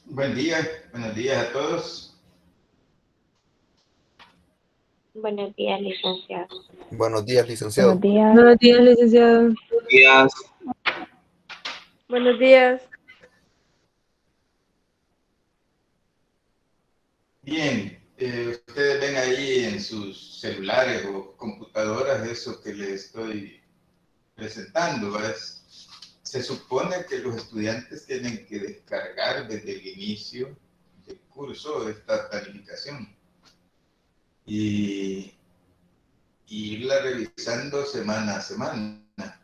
Buen día, buenos días a todos. Buenos días, licenciado. Buenos días, licenciado. Buenos días. Buenos días, licenciado. Días. Buenos días. Bien, ustedes ven ahí en sus celulares o computadoras eso que les estoy presentando, ¿verdad? Se supone que los estudiantes tienen que descargar desde el inicio del curso esta planificación y irla revisando semana a semana.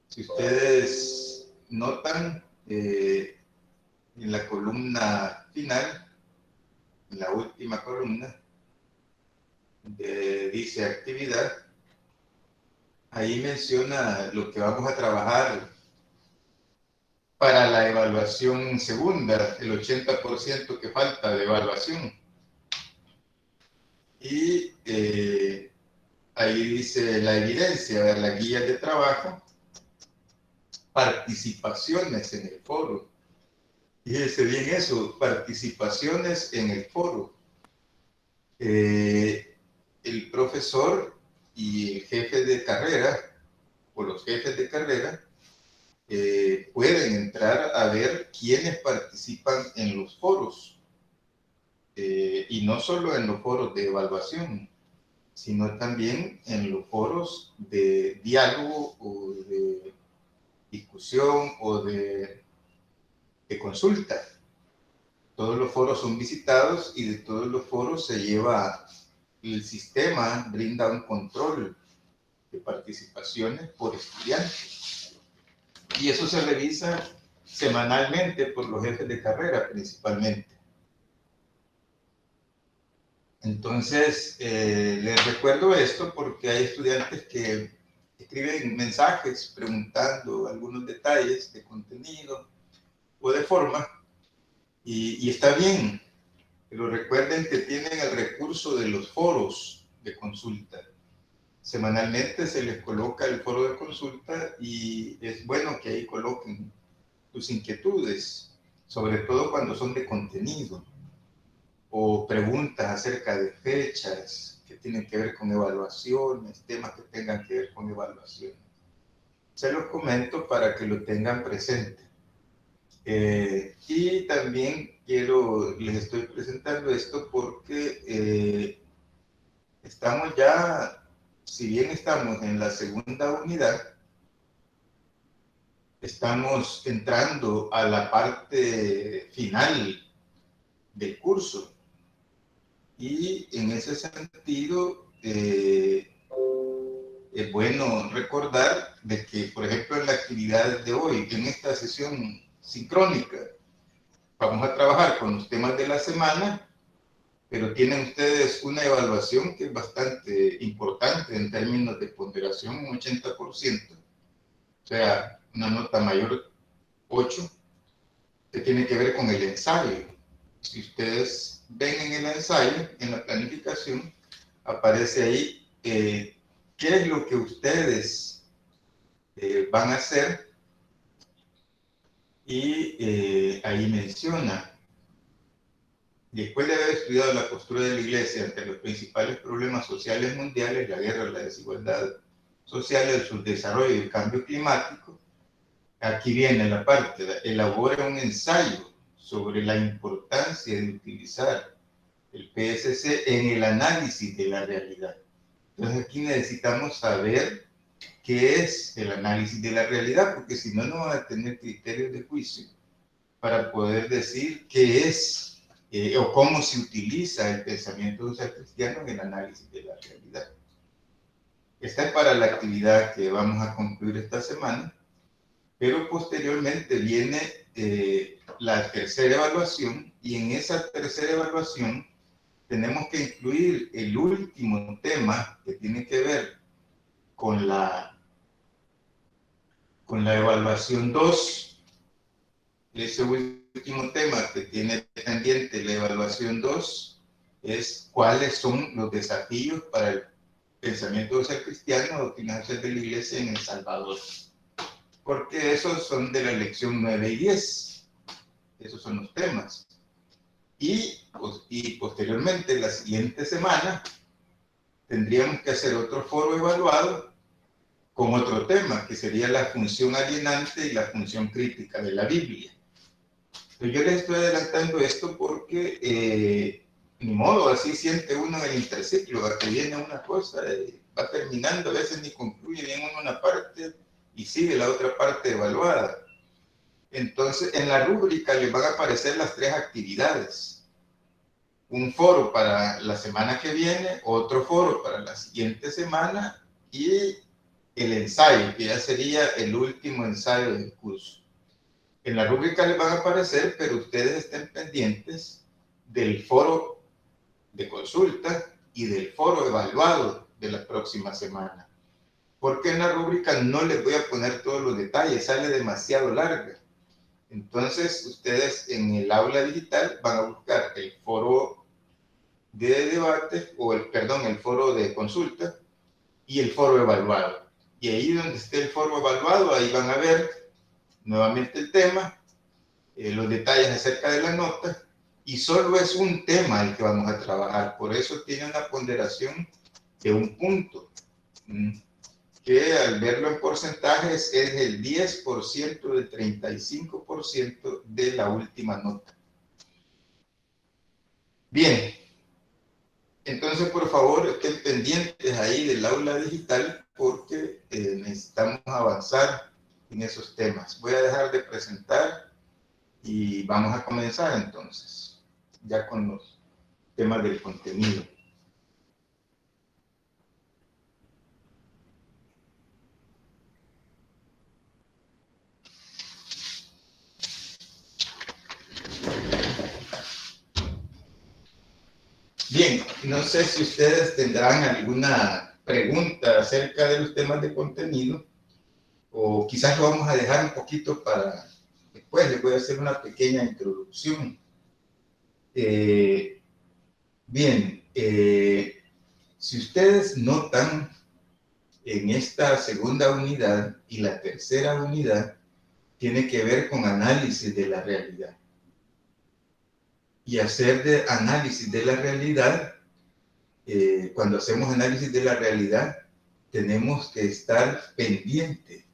Si ustedes notan, en la columna final, en la última columna, dice actividad, ahí menciona lo que vamos a trabajar para la evaluación segunda, el 80% que falta de evaluación. Y ahí dice la evidencia de la guía de trabajo, participaciones en el foro. Fíjense bien eso, participaciones en el foro. El profesor y el jefe de carrera, o los jefes de carrera, pueden entrar a ver quiénes participan en los foros. Y no solo en los foros de evaluación, sino también en los foros de diálogo o de discusión o de consulta. Todos los foros son visitados y de todos los foros se lleva, el sistema brinda un control de participaciones por estudiantes. Y eso se revisa semanalmente por los jefes de carrera principalmente. Entonces, les recuerdo esto porque hay estudiantes que escriben mensajes preguntando algunos detalles de contenido o de forma, y está bien, pero recuerden que tienen el recurso de los foros de consulta. Semanalmente se les coloca el foro de consulta y es bueno que ahí coloquen sus inquietudes, sobre todo cuando son de contenido o preguntas acerca de fechas que tienen que ver con evaluaciones, temas que tengan que ver con evaluaciones. Se los comento para que lo tengan presente. Y también les estoy presentando esto porque estamos ya, si bien estamos en la segunda unidad, estamos entrando a la parte final del curso. Y en ese sentido, es bueno recordar de que, por ejemplo, en la actividad de hoy, en esta sesión sincrónica, vamos a trabajar con los temas de la semana, pero tienen ustedes una evaluación que es bastante importante en términos de ponderación, un 80%, o sea, una nota mayor 8, que tiene que ver con el ensayo. Si ustedes ven en el ensayo, en la planificación, aparece ahí qué es lo que ustedes van a hacer y ahí menciona, después de haber estudiado la postura de la Iglesia ante los principales problemas sociales mundiales, la guerra, la desigualdad social, el subdesarrollo y el cambio climático, aquí viene la parte, elabora un ensayo sobre la importancia de utilizar el PSC en el análisis de la realidad. Entonces aquí necesitamos saber qué es el análisis de la realidad, porque si no, no van a tener criterios de juicio para poder decir qué es o cómo se utiliza el pensamiento social cristiano en el análisis de la realidad. Esta es para la actividad que vamos a concluir esta semana, pero posteriormente viene la tercera evaluación, y en esa tercera evaluación tenemos que incluir el último tema que tiene que ver con la evaluación 2. Ese último tema que tiene pendiente la evaluación 2 es cuáles son los desafíos para el pensamiento social cristiano, doctrina social de la Iglesia en El Salvador. Porque esos son de la lección 9 y 10. Esos son los temas. y posteriormente, la siguiente semana, tendríamos que hacer otro foro evaluado con otro tema, que sería la función alienante y la función crítica de la Biblia. Pero yo les estoy adelantando esto porque, ni modo, así siente uno en el interciclo, que viene una cosa, va terminando, a veces ni concluye bien una parte y sigue la otra parte evaluada. Entonces, en la rúbrica les van a aparecer las 3 actividades. Un foro para la semana que viene, otro foro para la siguiente semana y el ensayo, que ya sería el último ensayo del curso. En la rúbrica les van a aparecer, pero ustedes estén pendientes del foro de consulta y del foro evaluado de la próxima semana. Porque en la rúbrica no les voy a poner todos los detalles, sale demasiado larga. Entonces, ustedes en el aula digital van a buscar el foro de debate, el foro de consulta y el foro evaluado. Y ahí donde esté el foro evaluado, ahí van a ver nuevamente el tema, los detalles acerca de la nota, y solo es un tema el que vamos a trabajar. Por eso tiene una ponderación de un punto, que al verlo en porcentajes es el 10% del 35% de la última nota. Bien, entonces por favor estén pendientes ahí del aula digital porque necesitamos avanzar en esos temas. Voy a dejar de presentar y vamos a comenzar entonces, ya con los temas del contenido. Bien, no sé si ustedes tendrán alguna pregunta acerca de los temas de contenido o quizás lo vamos a dejar un poquito para después. Les voy a hacer una pequeña introducción. Bien, si ustedes notan en esta segunda unidad y la tercera unidad, tiene que ver con análisis de la realidad. Y hacer de análisis de la realidad, cuando hacemos análisis de la realidad, tenemos que estar pendiente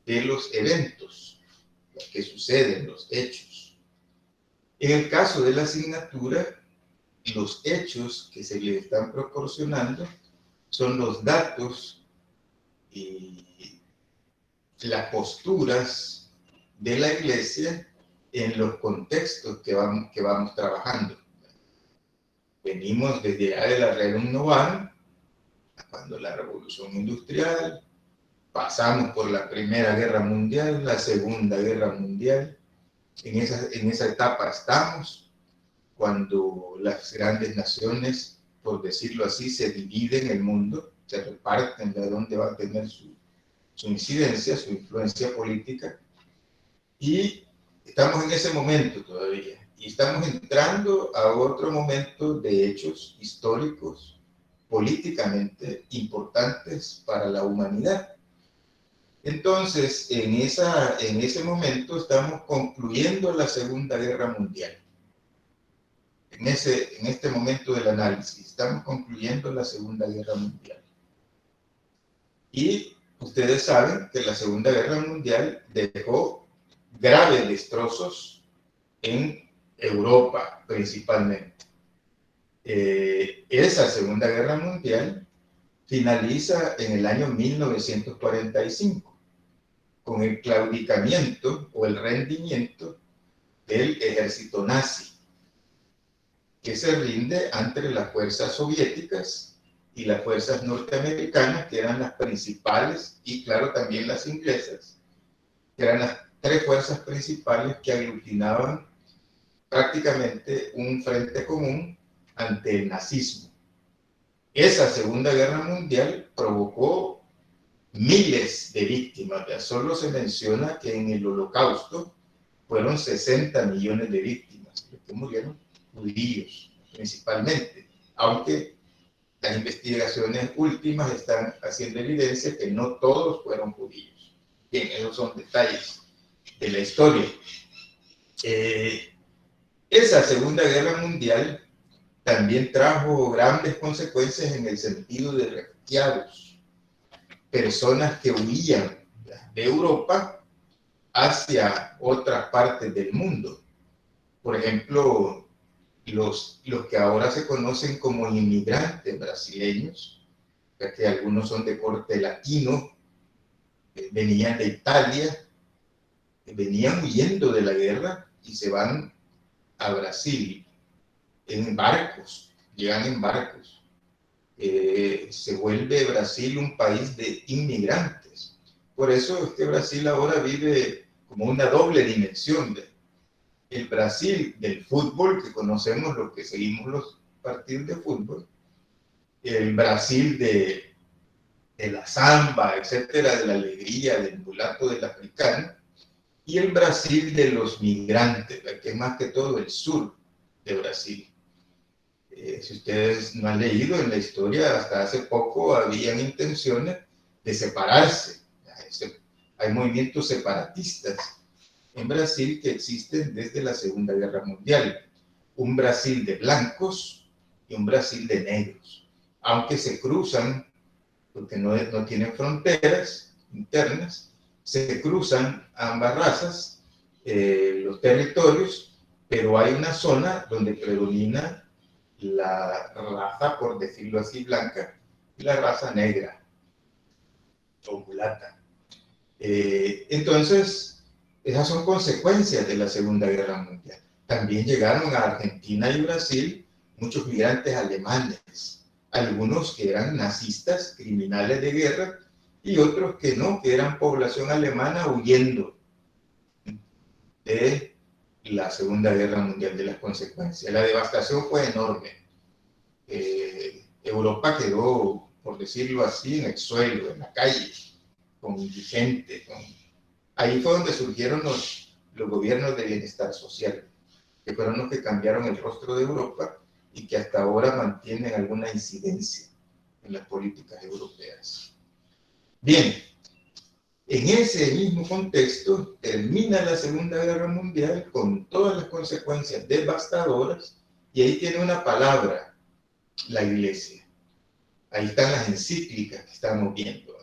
de los eventos, los que suceden, los hechos. En el caso de la asignatura, los hechos que se le están proporcionando son los datos y las posturas de la iglesia en los contextos que vamos trabajando. Venimos desde la Rerum Novarum, cuando la Revolución Industrial, pasamos por la Primera Guerra Mundial, la Segunda Guerra Mundial. En esa etapa estamos, cuando las grandes naciones, por decirlo así, se dividen el mundo, se reparten de dónde va a tener su incidencia, su influencia política, y estamos en ese momento todavía, y estamos entrando a otro momento de hechos históricos, políticamente importantes para la humanidad. Entonces, en ese momento estamos concluyendo la Segunda Guerra Mundial. En este momento del análisis, estamos concluyendo la Segunda Guerra Mundial. Y ustedes saben que la Segunda Guerra Mundial dejó graves destrozos en Europa, principalmente. Esa Segunda Guerra Mundial finaliza en el año 1945, con el claudicamiento o el rendimiento del ejército nazi, que se rinde ante las fuerzas soviéticas y las fuerzas norteamericanas, que eran las principales, y claro, también las inglesas, que eran las 3 fuerzas principales que aglutinaban prácticamente un frente común ante el nazismo. Esa Segunda Guerra Mundial provocó miles de víctimas. Ya solo se menciona que en el Holocausto fueron 60 millones de víctimas, los que murieron judíos principalmente, aunque las investigaciones últimas están haciendo evidencia que no todos fueron judíos. Bien, esos son detalles de la historia. Esa Segunda Guerra Mundial también trajo grandes consecuencias en el sentido de refugiados, personas que huían de Europa hacia otras partes del mundo. Por ejemplo, los que ahora se conocen como inmigrantes brasileños, ya que algunos son de corte latino, venían de Italia, venían huyendo de la guerra y se van a Brasil en barcos, llegan en barcos. Se vuelve Brasil un país de inmigrantes. Por eso es que Brasil ahora vive como una doble dimensión. El Brasil del fútbol, que conocemos los que seguimos los partidos de fútbol, el Brasil de la samba, etcétera, de la alegría, del mulato, del africano, y el Brasil de los migrantes, que es más que todo el sur de Brasil. Si ustedes no han leído en la historia, hasta hace poco habían intenciones de separarse. Hay movimientos separatistas en Brasil que existen desde la Segunda Guerra Mundial. Un Brasil de blancos y un Brasil de negros. Aunque se cruzan, porque no tienen fronteras internas, se cruzan ambas razas, los territorios, pero hay una zona donde predomina la raza, por decirlo así, blanca, y la raza negra o mulata. Entonces, esas son consecuencias de la Segunda Guerra Mundial. También llegaron a Argentina y Brasil muchos migrantes alemanes, algunos que eran nazistas, criminales de guerra, y otros que no, que eran población alemana huyendo de la Segunda Guerra Mundial, de las consecuencias. La devastación fue enorme. Europa quedó, por decirlo así, en el suelo, en la calle, con indigentes. Ahí fue donde surgieron los gobiernos de bienestar social, que fueron los que cambiaron el rostro de Europa y que hasta ahora mantienen alguna incidencia en las políticas europeas. Bien, en ese mismo contexto termina la Segunda Guerra Mundial con todas las consecuencias devastadoras, y ahí tiene una palabra, la Iglesia. Ahí están las encíclicas que estamos viendo,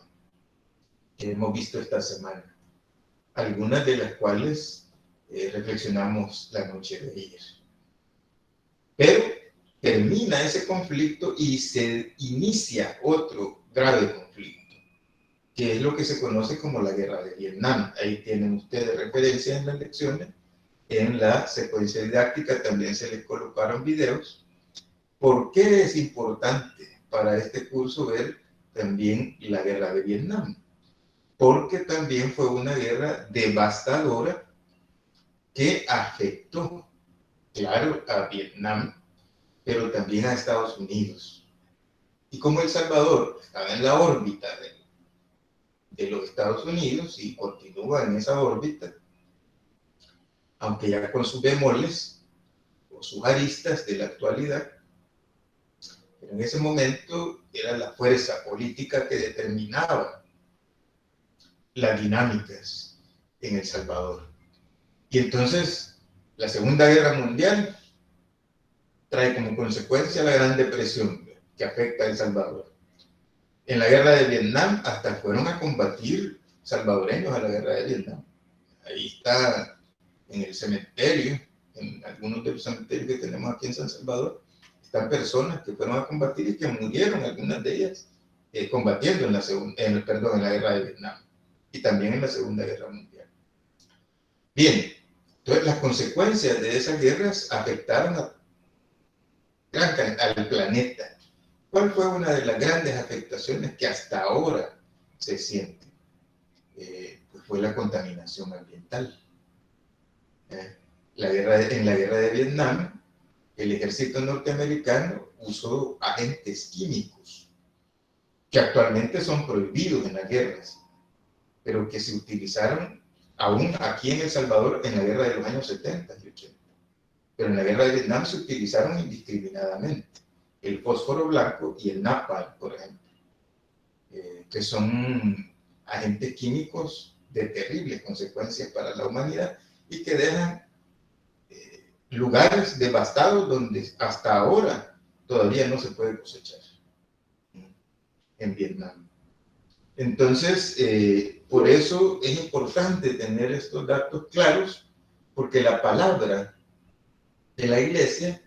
que hemos visto esta semana, algunas de las cuales reflexionamos la noche de ayer. Pero termina ese conflicto y se inicia otro grave conflicto, que es lo que se conoce como la Guerra de Vietnam. Ahí tienen ustedes referencias en las lecciones. En la secuencia didáctica también se les colocaron videos. ¿Por qué es importante para este curso ver también la Guerra de Vietnam? Porque también fue una guerra devastadora que afectó, claro, a Vietnam, pero también a Estados Unidos. Y como El Salvador estaba en la órbita de los Estados Unidos y continúa en esa órbita, aunque ya con sus bemoles o sus aristas de la actualidad, pero en ese momento era la fuerza política que determinaba las dinámicas en El Salvador. Y entonces la Segunda Guerra Mundial trae como consecuencia la Gran Depresión que afecta a El Salvador. En la Guerra de Vietnam hasta fueron a combatir salvadoreños a la Guerra de Vietnam. Ahí está en el cementerio, en algunos de los cementerios que tenemos aquí en San Salvador, están personas que fueron a combatir y que murieron, algunas de ellas, combatiendo en la Guerra de Vietnam y también en la Segunda Guerra Mundial. Bien, entonces las consecuencias de esas guerras afectaron al planeta. ¿Cuál fue una de las grandes afectaciones que hasta ahora se siente? Pues fue la contaminación ambiental. En la guerra de Vietnam, el ejército norteamericano usó agentes químicos que actualmente son prohibidos en las guerras, pero que se utilizaron aún aquí en El Salvador en la guerra de los años 70 y 80. Pero en la guerra de Vietnam se utilizaron indiscriminadamente el fósforo blanco y el napalm, por ejemplo, que son agentes químicos de terribles consecuencias para la humanidad y que dejan lugares devastados donde hasta ahora todavía no se puede cosechar en Vietnam. Entonces, por eso es importante tener estos datos claros, porque la palabra de la Iglesia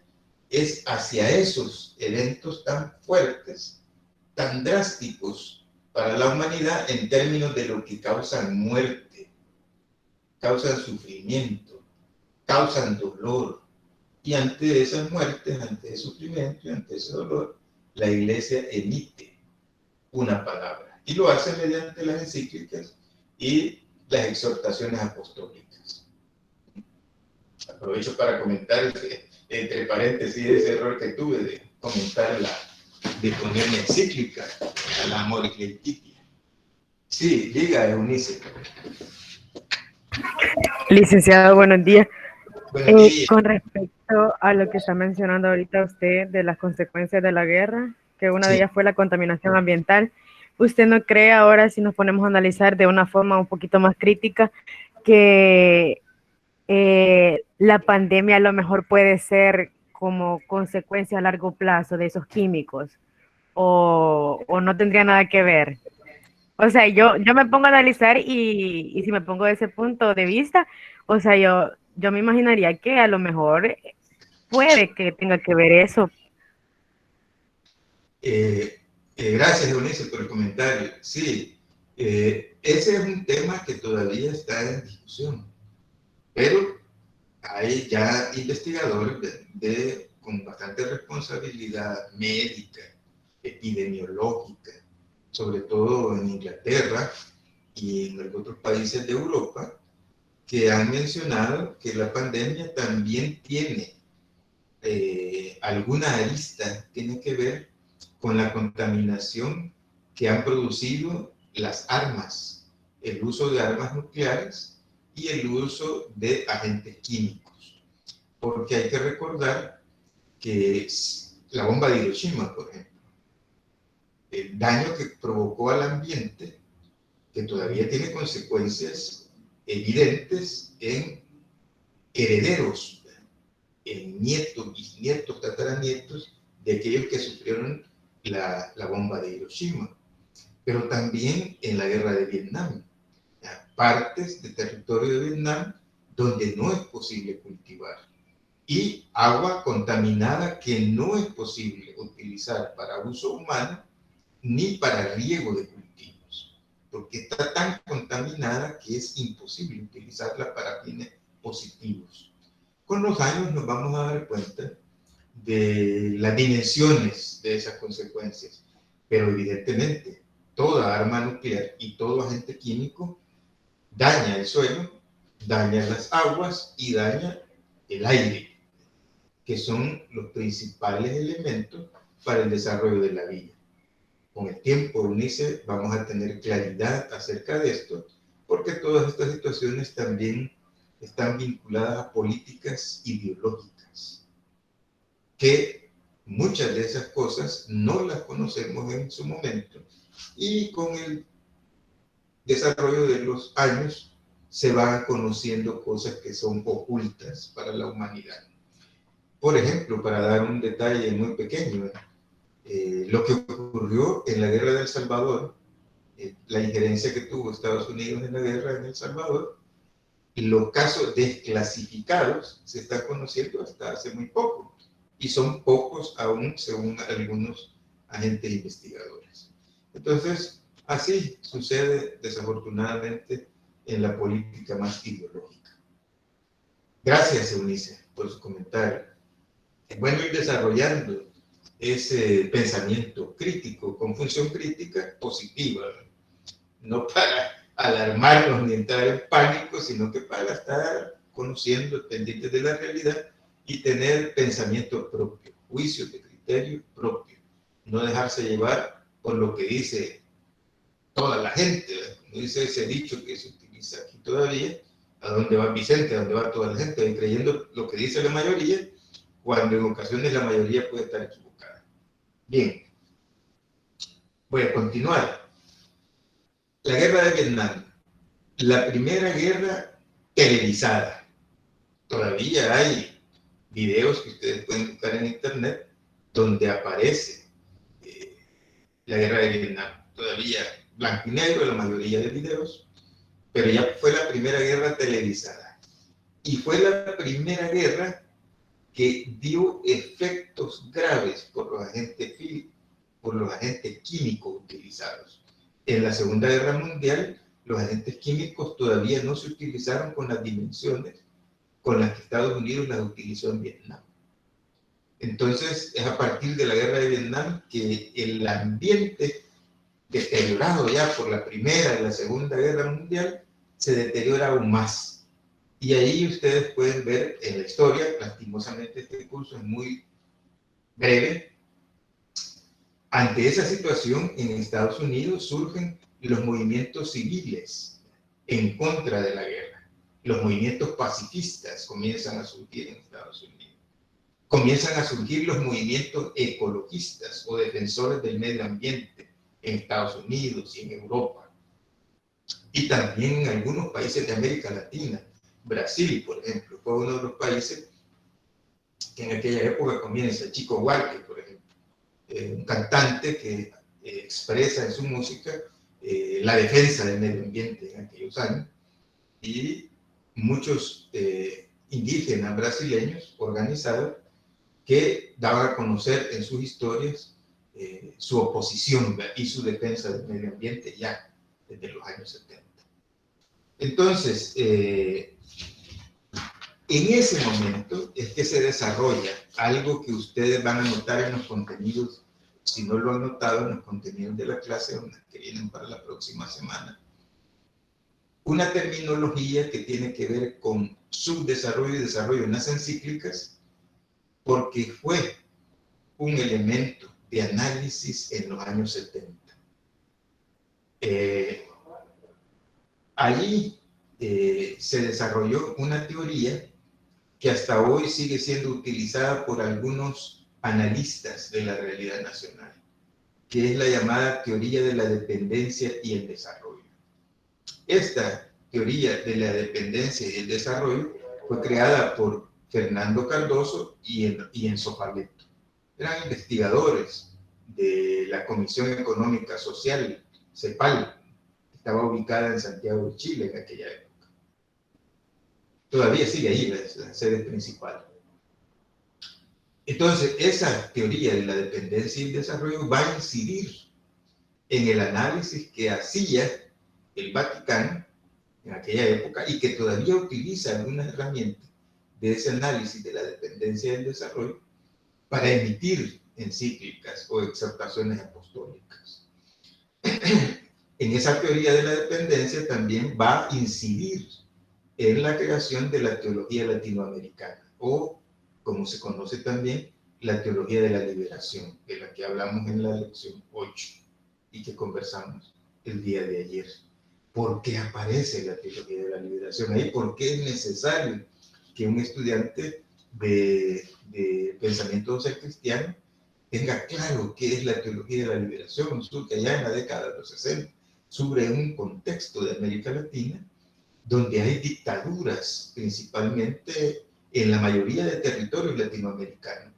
es hacia esos eventos tan fuertes, tan drásticos para la humanidad en términos de lo que causan muerte, causan sufrimiento, causan dolor. Y ante esas muertes, ante ese sufrimiento y ante ese dolor, la Iglesia emite una palabra. Y lo hace mediante las encíclicas y las exhortaciones apostólicas. Aprovecho para comentar, entre paréntesis, ese error que tuve de comentar de poner la encíclica al amor y Laetitia. Sí, diga, Eunice. Licenciado, buenos días. Buenos días. Con respecto a lo que está mencionando ahorita usted de las consecuencias de la guerra, que una de ellas fue la contaminación ambiental, ¿usted no cree ahora, si nos ponemos a analizar de una forma un poquito más crítica, que la pandemia a lo mejor puede ser como consecuencia a largo plazo de esos químicos? ¿O no tendría nada que ver? O sea, yo me pongo a analizar y si me pongo de ese punto de vista, o sea, yo me imaginaría que a lo mejor puede que tenga que ver eso. Gracias, Eunice, por el comentario. Sí, ese es un tema que todavía está en discusión, pero hay ya investigadores con bastante responsabilidad médica, epidemiológica, sobre todo en Inglaterra y en otros países de Europa, que han mencionado que la pandemia también tiene alguna arista, tiene que ver con la contaminación que han producido las armas, el uso de armas nucleares y el uso de agentes químicos. Porque hay que recordar que la bomba de Hiroshima, por ejemplo, el daño que provocó al ambiente, que todavía tiene consecuencias evidentes en herederos, en nietos, bisnietos, tataranietos de aquellos que sufrieron la bomba de Hiroshima, pero también en la guerra de Vietnam, partes de territorio de Vietnam donde no es posible cultivar y agua contaminada que no es posible utilizar para uso humano ni para riego de cultivos, porque está tan contaminada que es imposible utilizarla para fines positivos. Con los años nos vamos a dar cuenta de las dimensiones de esas consecuencias, pero evidentemente toda arma nuclear y todo agente químico daña el suelo, daña las aguas y daña el aire, que son los principales elementos para el desarrollo de la vida. Con el tiempo, Eunice, vamos a tener claridad acerca de esto, porque todas estas situaciones también están vinculadas a políticas ideológicas, que muchas de esas cosas no las conocemos en su momento y con el desarrollo de los años se van conociendo cosas que son ocultas para la humanidad. Por ejemplo, para dar un detalle muy pequeño, lo que ocurrió en la guerra de El Salvador, la injerencia que tuvo Estados Unidos en la guerra en El Salvador, y los casos desclasificados se están conociendo hasta hace muy poco, y son pocos aún según algunos agentes investigadores. Entonces, así sucede desafortunadamente en la política más ideológica. Gracias, Eunice, por su comentario. Es bueno ir desarrollando ese pensamiento crítico, con función crítica positiva, no para alarmarnos ni entrar en pánico, sino que para estar conociendo, pendientes de la realidad y tener pensamiento propio, juicios de criterio propio, no dejarse llevar por lo que dice toda la gente, como dice ese dicho que se utiliza aquí todavía, a dónde va Vicente, a dónde va toda la gente, creyendo lo que dice la mayoría, cuando en ocasiones la mayoría puede estar equivocada. Bien, voy a continuar. La guerra de Vietnam, la primera guerra televisada. Todavía hay videos que ustedes pueden buscar en internet, donde aparece la guerra de Vietnam. Todavía blanco y negro la mayoría de videos, pero ya fue la primera guerra televisada. Y fue la primera guerra que dio efectos graves por los agentes químicos utilizados. En la Segunda Guerra Mundial, los agentes químicos todavía no se utilizaron con las dimensiones con las que Estados Unidos las utilizó en Vietnam. Entonces, es a partir de la guerra de Vietnam que el ambiente deteriorado ya por la Primera y la Segunda Guerra Mundial se deteriora aún más. Y ahí ustedes pueden ver en la historia, lastimosamente este curso es muy breve. Ante esa situación, en Estados Unidos surgen los movimientos civiles en contra de la guerra. Los movimientos pacifistas comienzan a surgir en Estados Unidos. Comienzan a surgir los movimientos ecologistas o defensores del medio ambiente en Estados Unidos y en Europa. Y también en algunos países de América Latina. Brasil, por ejemplo, fue uno de los países que en aquella época comienza. Chico Buarque, por ejemplo, un cantante que expresa en su música la defensa del medio ambiente en aquellos años, y muchos indígenas brasileños organizados que daban a conocer en sus historias su oposición y su defensa del medio ambiente ya desde los años 70. Entonces, en ese momento es que se desarrolla algo que ustedes van a notar en los contenidos, si no lo han notado, en los contenidos de la clase que vienen para la próxima semana. Una terminología que tiene que ver con subdesarrollo y desarrollo en las encíclicas, porque fue un elemento de análisis en los años 70. Allí se desarrolló una teoría que hasta hoy sigue siendo utilizada por algunos analistas de la realidad nacional, que es la llamada teoría de la dependencia y el desarrollo. Esta teoría de la dependencia y el desarrollo fue creada por Fernando Cardoso y Enzo Paleto. Eran investigadores de la Comisión Económica Social, CEPAL, que estaba ubicada en Santiago de Chile en aquella época. Todavía sigue ahí la sede principal. Entonces, esa teoría de la dependencia y el desarrollo va a incidir en el análisis que hacía el Vaticano en aquella época y que todavía utiliza algunas herramientas de ese análisis de la dependencia y el desarrollo para emitir encíclicas o exhortaciones apostólicas. En esa teoría de la dependencia también va a incidir en la creación de la teología latinoamericana, o como se conoce también, la teología de la liberación, de la que hablamos en la lección 8 y que conversamos el día de ayer. ¿Por qué aparece la teología de la liberación ahí? ¿Por qué es necesario que un estudiante de pensamiento social cristiano tenga claro qué es la teología de la liberación? Surge ya en la década de los 60, sobre un contexto de América Latina donde hay dictaduras, principalmente en la mayoría de territorios latinoamericanos.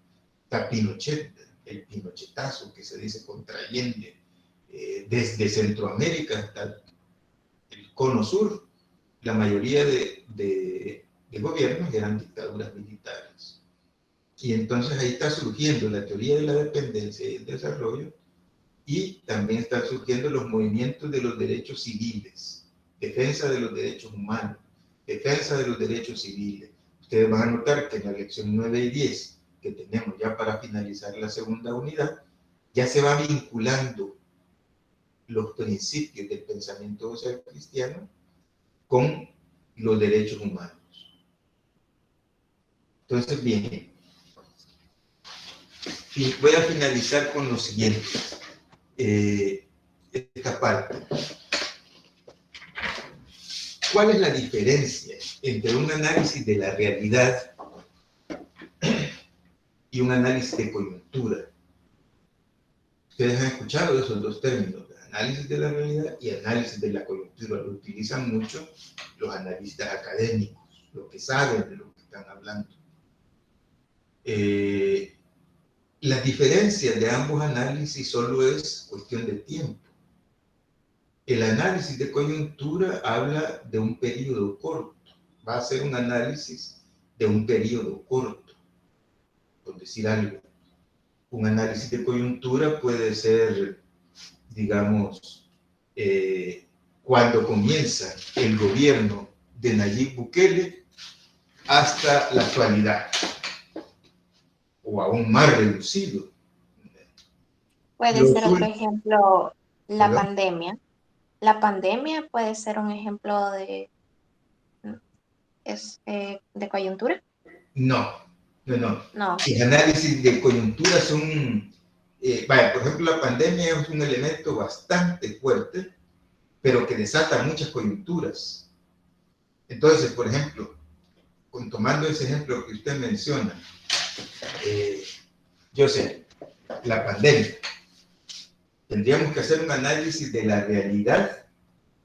Está Pinochet, el pinochetazo que se dice contra Allende, desde Centroamérica hasta el cono sur, la mayoría de gobiernos eran dictaduras militares. Y entonces ahí está surgiendo la teoría de la dependencia y el desarrollo, y también están surgiendo los movimientos de los derechos civiles, defensa de los derechos humanos, defensa de los derechos civiles. Ustedes van a notar que en la lección 9 y 10, que tenemos ya para finalizar la segunda unidad, ya se va vinculando los principios del pensamiento social cristiano con los derechos humanos. Entonces, bien, y voy a finalizar con lo siguiente. Esta parte. ¿Cuál es la diferencia entre un análisis de la realidad y un análisis de coyuntura? Ustedes han escuchado esos dos términos, análisis de la realidad y análisis de la coyuntura. Lo utilizan mucho los analistas académicos, los que saben de lo que están hablando. La diferencia de ambos análisis solo es cuestión de tiempo. El análisis de coyuntura habla de un periodo corto. Va a ser un análisis de un periodo corto, por decir algo. Un análisis de coyuntura puede ser, digamos, cuando comienza el gobierno de Nayib Bukele hasta la actualidad, o aún más reducido. Puede ser otro ejemplo, la pandemia. La pandemia puede ser un ejemplo de coyuntura. No. No. Los análisis de coyuntura son, por ejemplo, la pandemia es un elemento bastante fuerte, pero que desata muchas coyunturas. Entonces, por ejemplo, tomando ese ejemplo que usted menciona, yo sé, la pandemia, tendríamos que hacer un análisis de la realidad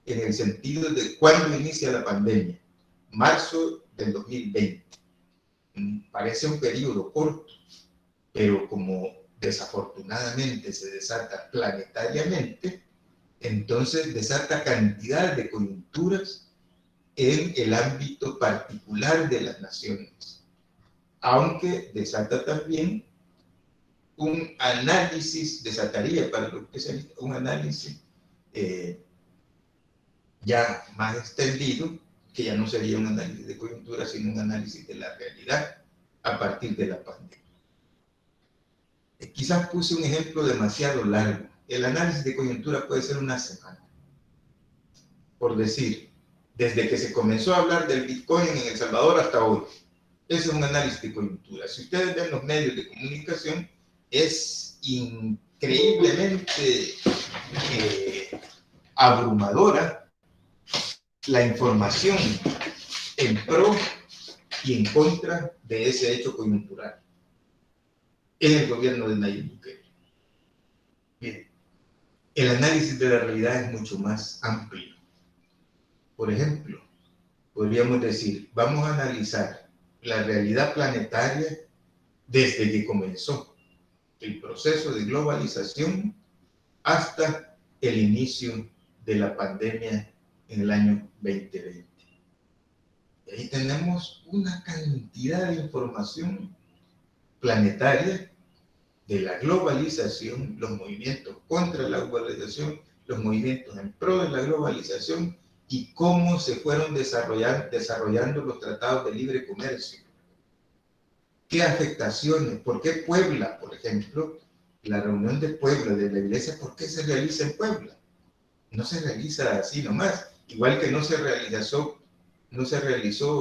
en el sentido de cuándo inicia la pandemia, marzo del 2020. Parece un periodo corto, pero como desafortunadamente se desata planetariamente, entonces desata cantidad de coyunturas en el ámbito particular de las naciones, aunque desata también un análisis, desataría para los especialistas un análisis ya más extendido, que ya no sería un análisis de coyuntura, sino un análisis de la realidad a partir de la pandemia. Quizás puse un ejemplo demasiado largo. El análisis de coyuntura puede ser una semana. Por decir, desde que se comenzó a hablar del Bitcoin en El Salvador hasta hoy. Ese es un análisis de coyuntura. Si ustedes ven los medios de comunicación, es increíblemente abrumadora la información en pro y en contra de ese hecho coyuntural en el gobierno de Nayib Bukele. Bien, el análisis de la realidad es mucho más amplio. Por ejemplo, podríamos decir, vamos a analizar la realidad planetaria desde que comenzó el proceso de globalización hasta el inicio de la pandemia en el año 2020. Y ahí tenemos una cantidad de información planetaria de la globalización, los movimientos contra la globalización, los movimientos en pro de la globalización y cómo se fueron desarrollando los tratados de libre comercio. ¿Qué afectaciones? ¿Por qué Puebla, por ejemplo, la reunión de Puebla, de la iglesia, por qué se realiza en Puebla? No se realiza así nomás, igual que no se realizó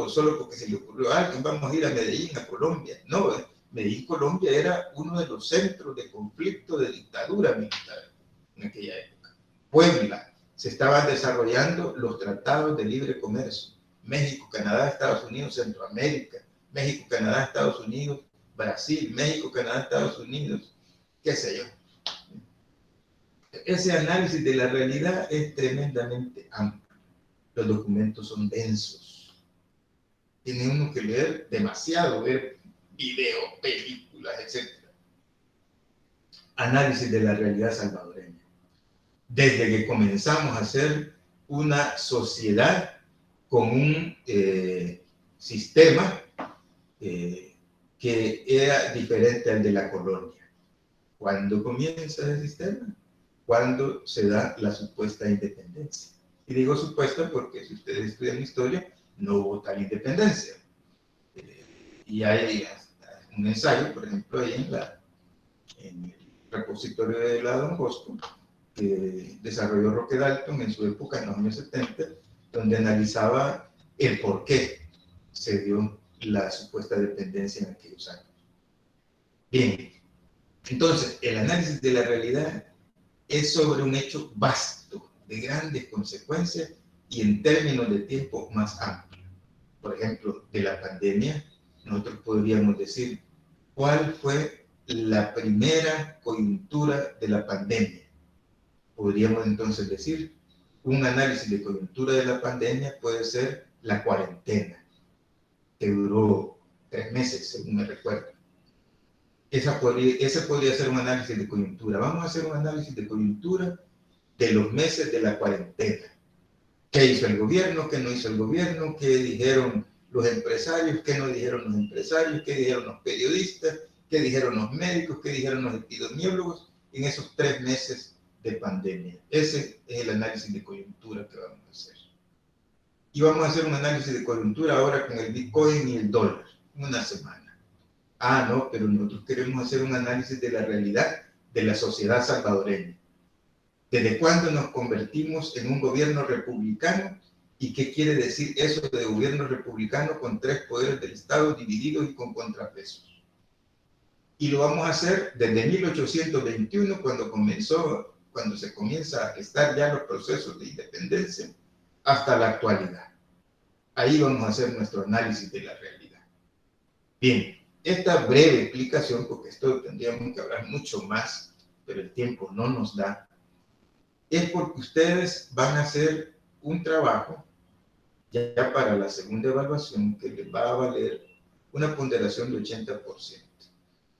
solo porque se le ocurrió a alguien, vamos a ir a Medellín, a Colombia. No, Medellín, Colombia era uno de los centros de conflicto de dictadura militar en aquella época. Puebla, se estaban desarrollando los tratados de libre comercio. México, Canadá, Estados Unidos, Centroamérica. México, Canadá, Estados Unidos, Brasil, México, Canadá, Estados Unidos, qué sé yo. Ese análisis de la realidad es tremendamente amplio. Los documentos son densos. Tiene uno que leer demasiado, ver videos, películas, etc. Análisis de la realidad salvadoreña. Desde que comenzamos a ser una sociedad con un sistema que era diferente al de la colonia. ¿Cuándo comienza el sistema? Cuando se da la supuesta independencia. Y digo supuesta porque si ustedes estudian historia, no hubo tal independencia. Y hay un ensayo, por ejemplo, ahí en el repositorio de la Don Bosco, que desarrolló Roque Dalton en su época, en los años 70, donde analizaba el por qué se dio la supuesta dependencia en aquellos años. Bien, entonces, el análisis de la realidad es sobre un hecho vasto, de grandes consecuencias y en términos de tiempo más amplio. Por ejemplo, de la pandemia, nosotros podríamos decir cuál fue la primera coyuntura de la pandemia. Podríamos entonces decir, un análisis de coyuntura de la pandemia puede ser la cuarentena, que duró 3 meses, según me recuerdo. ese podría ser un análisis de coyuntura. Vamos a hacer un análisis de coyuntura de los meses de la cuarentena. ¿Qué hizo el gobierno? ¿Qué no hizo el gobierno? ¿Qué dijeron los empresarios? ¿Qué no dijeron los empresarios? ¿Qué dijeron los periodistas? ¿Qué dijeron los médicos? ¿Qué dijeron los epidemiólogos en esos 3 meses de pandemia? Ese es el análisis de coyuntura que vamos a hacer. Y vamos a hacer un análisis de coyuntura ahora con el Bitcoin y el dólar, una semana. Ah, no, pero nosotros queremos hacer un análisis de la realidad de la sociedad salvadoreña. ¿Desde cuándo nos convertimos en un gobierno republicano? ¿Y qué quiere decir eso de gobierno republicano con 3 poderes del Estado divididos y con contrapesos? Y lo vamos a hacer desde 1821, cuando se comienza a gestar ya los procesos de independencia, hasta la actualidad. Ahí vamos a hacer nuestro análisis de la realidad. Bien, esta breve explicación, porque esto tendríamos que hablar mucho más, pero el tiempo no nos da, es porque ustedes van a hacer un trabajo ya para la segunda evaluación que les va a valer una ponderación de 80%.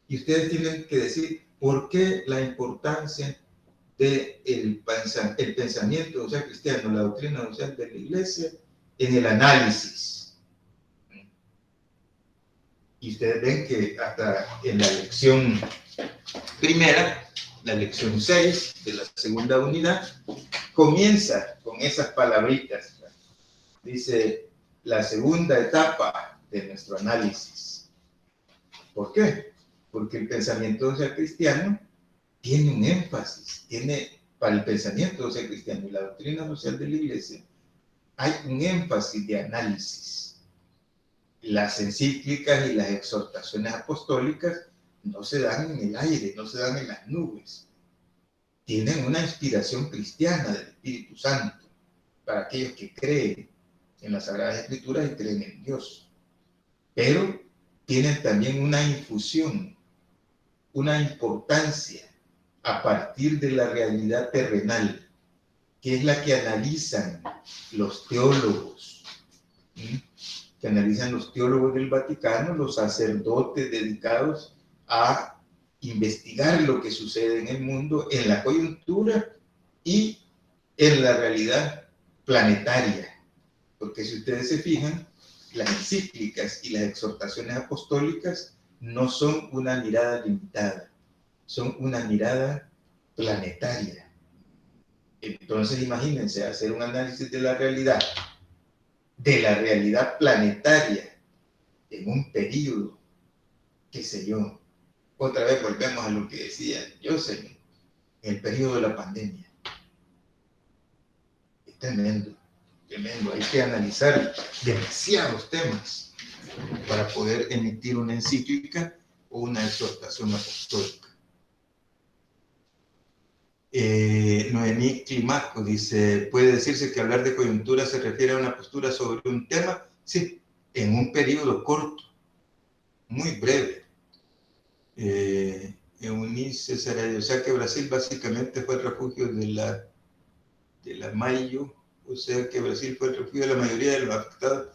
Y ustedes tienen que decir por qué la importancia del pensamiento social cristiano, la doctrina social de la Iglesia, en el análisis. Y ustedes ven que hasta en la lección primera, la lección 6 de la segunda unidad, comienza con esas palabritas. Dice, la segunda etapa de nuestro análisis. ¿Por qué? Porque el pensamiento social cristiano tiene un énfasis, para el pensamiento social cristiano y la doctrina social de la Iglesia, hay un énfasis de análisis. Las encíclicas y las exhortaciones apostólicas no se dan en el aire, no se dan en las nubes. Tienen una inspiración cristiana del Espíritu Santo para aquellos que creen en las Sagradas Escrituras y creen en Dios. Pero tienen también una infusión, una importancia a partir de la realidad terrenal, que es la que analizan los teólogos, que analizan los teólogos del Vaticano, los sacerdotes dedicados a investigar lo que sucede en el mundo, en la coyuntura y en la realidad planetaria. Porque si ustedes se fijan, las encíclicas y las exhortaciones apostólicas no son una mirada limitada, son una mirada planetaria. Entonces imagínense hacer un análisis de la realidad planetaria en un periodo, qué sé yo. Otra vez volvemos a lo que decía Joseph, el periodo de la pandemia. Es tremendo, tremendo. Hay que analizar demasiados temas para poder emitir una encíclica o una exhortación apostólica. Noemí Climaco dice, ¿puede decirse que hablar de coyuntura se refiere a una postura sobre un tema? Sí, en un periodo corto, muy breve. Eunice Sarayo, o sea que Brasil básicamente fue el refugio de la Mayo, o sea que Brasil fue el refugio de la mayoría de los afectados.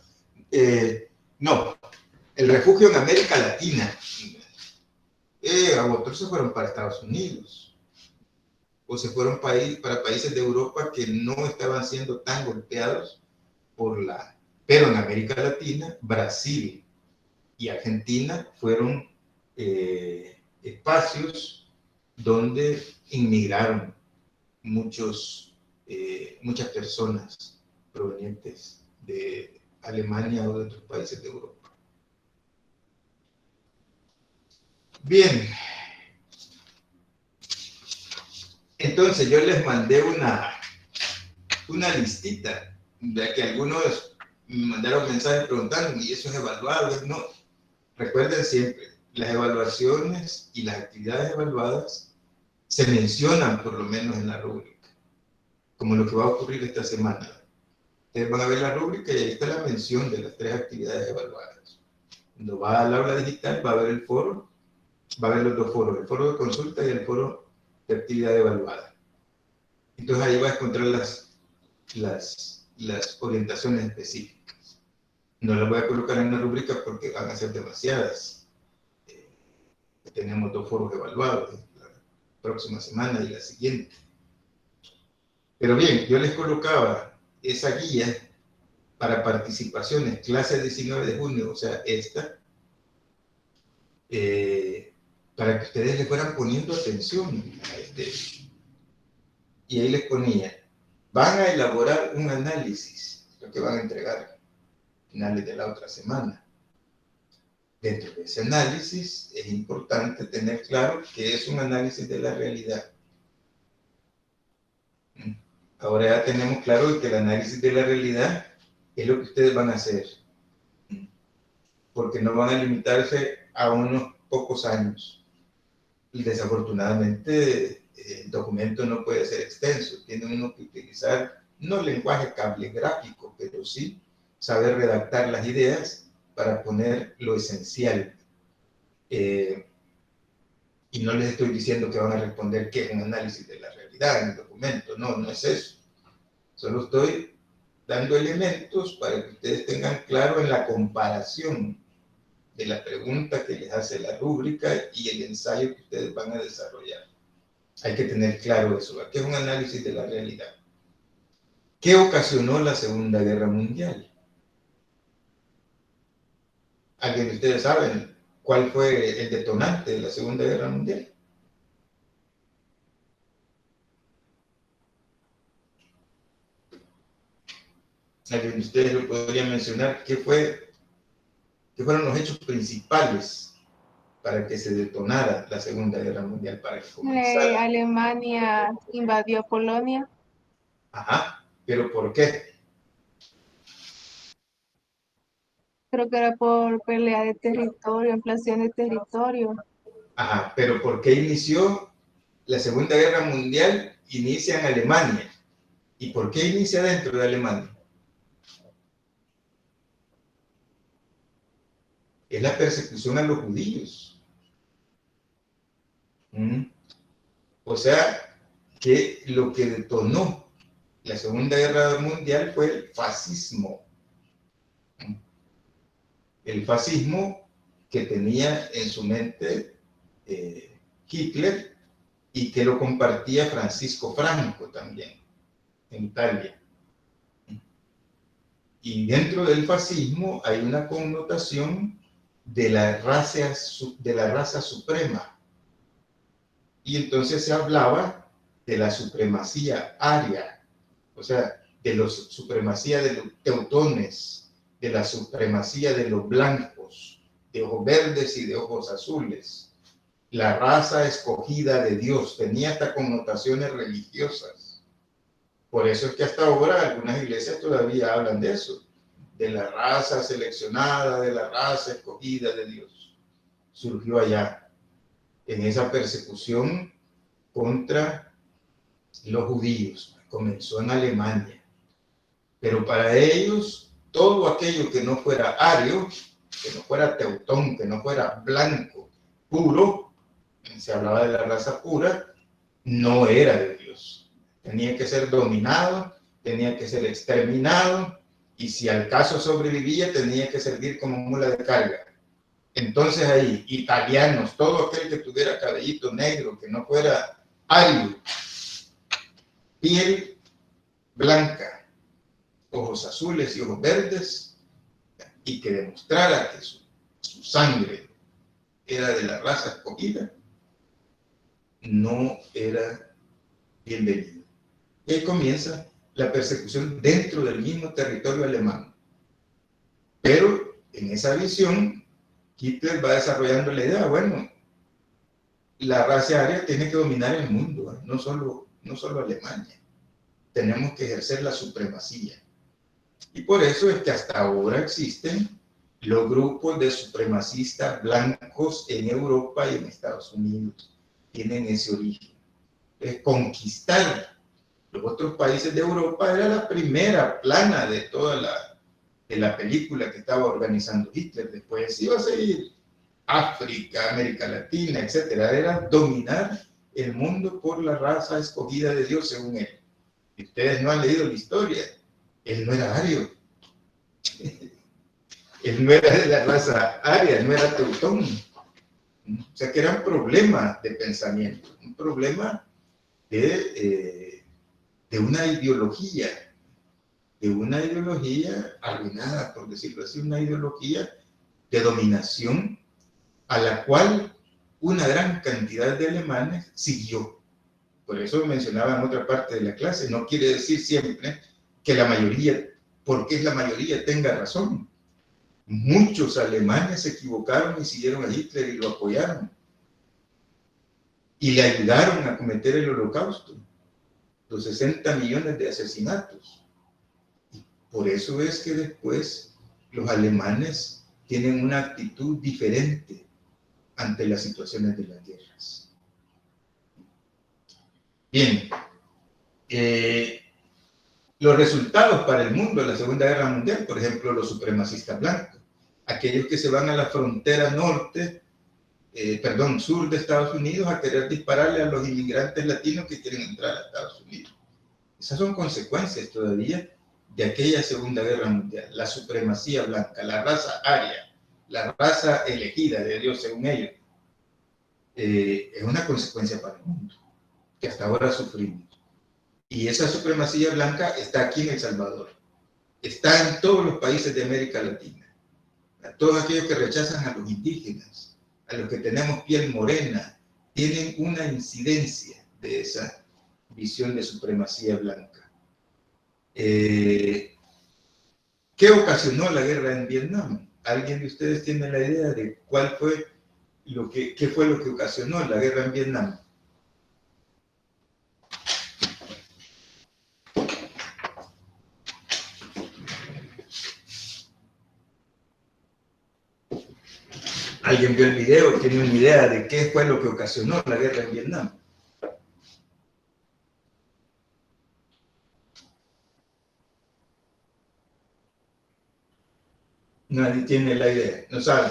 No, el refugio en América Latina. Otros se fueron para Estados Unidos, o se fueron para países de Europa que no estaban siendo tan golpeados pero en América Latina, Brasil y Argentina fueron espacios donde inmigraron muchas personas provenientes de Alemania o de otros países de Europa. Bien. Entonces yo les mandé una listita, ya que algunos me mandaron mensajes preguntando, ¿y eso es evaluado? No. Recuerden siempre, las evaluaciones y las actividades evaluadas se mencionan por lo menos en la rúbrica, como lo que va a ocurrir esta semana. Ustedes van a ver la rúbrica y ahí está la mención de las 3 actividades evaluadas. Cuando va al aula digital va a ver el foro, va a ver los 2 foros, el foro de consulta y el foro de actividad evaluada. Entonces ahí va a encontrar las orientaciones específicas. No las voy a colocar en la rúbrica porque van a ser demasiadas. Tenemos 2 foros evaluados, la próxima semana y la siguiente. Pero bien, yo les colocaba esa guía para participaciones, clase 19 de junio, o sea, esta, para que ustedes le fueran poniendo atención a este. Y ahí les ponía, van a elaborar un análisis, lo que van a entregar a finales de la otra semana. Dentro de ese análisis es importante tener claro que es un análisis de la realidad. Ahora ya tenemos claro que el análisis de la realidad es lo que ustedes van a hacer, porque no van a limitarse a unos pocos años. Y desafortunadamente el documento no puede ser extenso, tiene uno que utilizar no lenguaje cablegráfico, pero sí saber redactar las ideas para poner lo esencial. Y no les estoy diciendo que van a responder qué es un análisis de la realidad en el documento, no, no es eso. Solo estoy dando elementos para que ustedes tengan claro en la comparación de la pregunta que les hace la rúbrica y el ensayo que ustedes van a desarrollar. Hay que tener claro eso, ¿qué es un análisis de la realidad? ¿Qué ocasionó la Segunda Guerra Mundial? ¿Alguien de ustedes saben cuál fue el detonante de la Segunda Guerra Mundial? ¿Alguien de ustedes lo podría mencionar? ¿Qué fueron los hechos principales para que se detonara la Segunda Guerra Mundial, para que comenzara? Alemania invadió Polonia. Ajá, ¿pero por qué? Creo que era por pelea de territorio, ampliación de territorio. Ajá, pero ¿por qué inició la Segunda Guerra Mundial? Inicia en Alemania. ¿Y por qué inicia dentro de Alemania? Es la persecución a los judíos. O sea, que lo que detonó la Segunda Guerra Mundial fue el fascismo. El fascismo que tenía en su mente Hitler y que lo compartía Francisco Franco también en Italia. Y dentro del fascismo hay una connotación de la raza suprema. Y entonces se hablaba de la supremacía aria, o sea, de la supremacía de los teutones, de la supremacía de los blancos, de ojos verdes y de ojos azules. La raza escogida de Dios tenía hasta connotaciones religiosas. Por eso es que hasta ahora algunas iglesias todavía hablan de eso, de la raza seleccionada, de la raza escogida de Dios. Surgió allá, en esa persecución contra los judíos. Comenzó en Alemania. Pero para ellos, todo aquello que no fuera ario, que no fuera teutón, que no fuera blanco, puro, se hablaba de la raza pura, no era de Dios. Tenía que ser dominado, tenía que ser exterminado, y si al caso sobrevivía, tenía que servir como mula de carga. Entonces ahí, italianos, todo aquel que tuviera cabellito negro, que no fuera ario, piel blanca, ojos azules y ojos verdes, y que demostrara que su sangre era de la raza escogida, no era bienvenido. Y ahí comienza la persecución dentro del mismo territorio alemán. Pero en esa visión, Hitler va desarrollando la idea, bueno, la raza aria tiene que dominar el mundo, no solo Alemania. Tenemos que ejercer la supremacía. Y por eso es que hasta ahora existen los grupos de supremacistas blancos en Europa y en Estados Unidos. Tienen ese origen. Conquistar los otros países de Europa era la primera plana de toda la película que estaba organizando Hitler. Después iba a seguir África, América Latina, etc. Era dominar el mundo por la raza escogida de Dios, según él. Si ustedes no han leído la historia, él no era ario. Él no era de la raza aria, él no era teutón. O sea, que era un problema de pensamiento, un problema de una ideología arruinada, por decirlo así, una ideología de dominación a la cual una gran cantidad de alemanes siguió. Por eso mencionaba en otra parte de la clase, no quiere decir siempre que la mayoría, porque es la mayoría, tenga razón. Muchos alemanes se equivocaron y siguieron a Hitler y lo apoyaron. Y le ayudaron a cometer el holocausto, los 60 millones de asesinatos. Y por eso es que después los alemanes tienen una actitud diferente ante las situaciones de las guerras. Bien, los resultados para el mundo de la Segunda Guerra Mundial, por ejemplo, los supremacistas blancos, aquellos que se van a la frontera sur de Estados Unidos a querer dispararle a los inmigrantes latinos que quieren entrar a Estados Unidos. Esas son consecuencias todavía de aquella Segunda Guerra Mundial. La supremacía blanca, la raza aria, la raza elegida de Dios según ellos, es una consecuencia para el mundo que hasta ahora sufrimos. Y esa supremacía blanca está aquí en El Salvador, está en todos los países de América Latina. A todos aquellos que rechazan a los indígenas, a los que tenemos piel morena, tienen una incidencia de esa visión de supremacía blanca. ¿Qué ocasionó la guerra en Vietnam? ¿Alguien de ustedes tiene la idea de qué fue lo que ocasionó la guerra en Vietnam? ¿Alguien vio el video? ¿Tiene una idea de qué fue lo que ocasionó la guerra en Vietnam? Nadie tiene la idea, no sabe.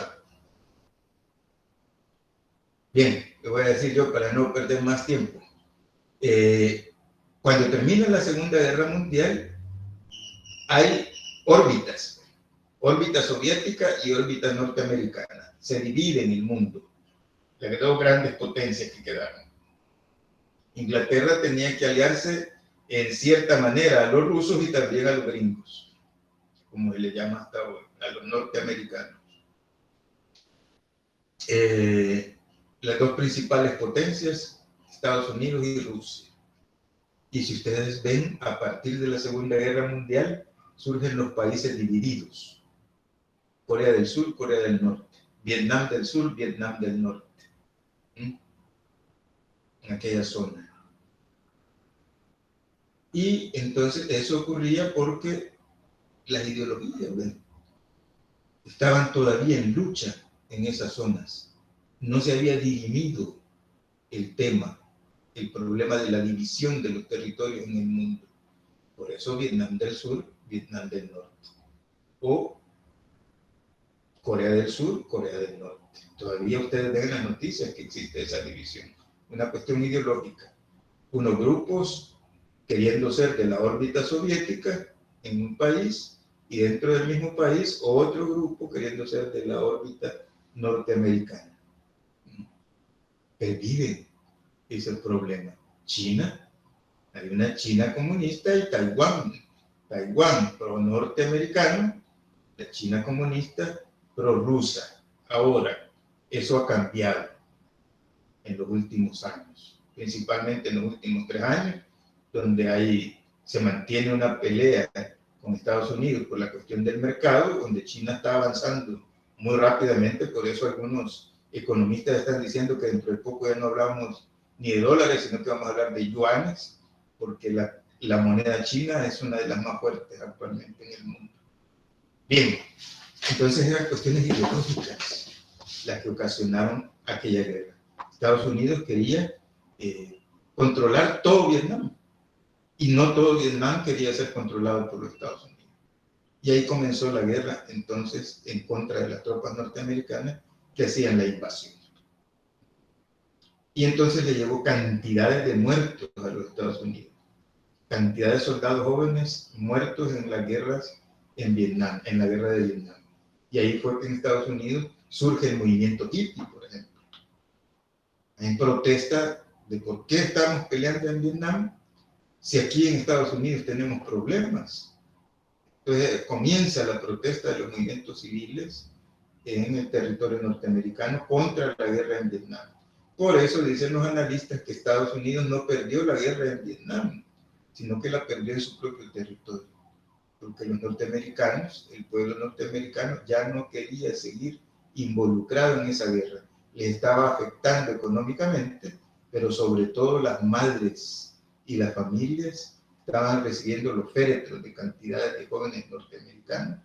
Bien, lo voy a decir yo para no perder más tiempo. Cuando termina la Segunda Guerra Mundial, hay órbitas soviética y órbita norteamericana. Se divide en el mundo, las dos grandes potencias que quedaron. Inglaterra tenía que aliarse en cierta manera a los rusos y también a los gringos, como se le llama hasta hoy, a los norteamericanos. Las dos principales potencias, Estados Unidos y Rusia. Y si ustedes ven, a partir de la Segunda Guerra Mundial, surgen los países divididos. Corea del Sur, Corea del Norte. Vietnam del Sur, Vietnam del Norte. En aquella zona. Y entonces eso ocurría porque las ideologías estaban todavía en lucha en esas zonas. No se había dirimido el tema, el problema de la división de los territorios en el mundo. Por eso Vietnam del Sur, Vietnam del Norte. O Corea del Sur, Corea del Norte. Todavía ustedes ven en las noticias que existe esa división. Una cuestión ideológica. Unos grupos queriendo ser de la órbita soviética en un país y dentro del mismo país otro grupo queriendo ser de la órbita norteamericana. Perviven, es el problema. China, hay una China comunista y Taiwán pro norteamericano, la China comunista pro rusa. Ahora, eso ha cambiado en los últimos años, principalmente en los últimos 3 años, donde se mantiene una pelea con Estados Unidos por la cuestión del mercado, donde China está avanzando muy rápidamente. Por eso algunos economistas están diciendo que dentro de poco ya no hablamos ni de dólares, sino que vamos a hablar de yuanes, porque la moneda china es una de las más fuertes actualmente en el mundo. Bien, entonces eran cuestiones ideológicas las que ocasionaron aquella guerra. Estados Unidos quería controlar todo Vietnam, y no todo Vietnam quería ser controlado por los Estados Unidos. Y ahí comenzó la guerra, entonces, en contra de las tropas norteamericanas que hacían la invasión. Y entonces le llevó cantidades de muertos a los Estados Unidos. Cantidad de soldados jóvenes muertos en las guerras en Vietnam, en la guerra de Vietnam. Y ahí fue que en Estados Unidos surge el movimiento hippie, por ejemplo. en protesta de por qué estamos peleando en Vietnam si aquí en Estados Unidos tenemos problemas. Entonces comienza la protesta de los movimientos civiles en el territorio norteamericano contra la guerra en Vietnam. Por eso dicen los analistas que Estados Unidos no perdió la guerra en Vietnam, sino que la perdió en su propio territorio. Porque los norteamericanos, el pueblo norteamericano, ya no quería seguir involucrado en esa guerra. Les estaba afectando económicamente, pero sobre todo las madres y las familias estaban recibiendo los féretros de cantidades de jóvenes norteamericanos,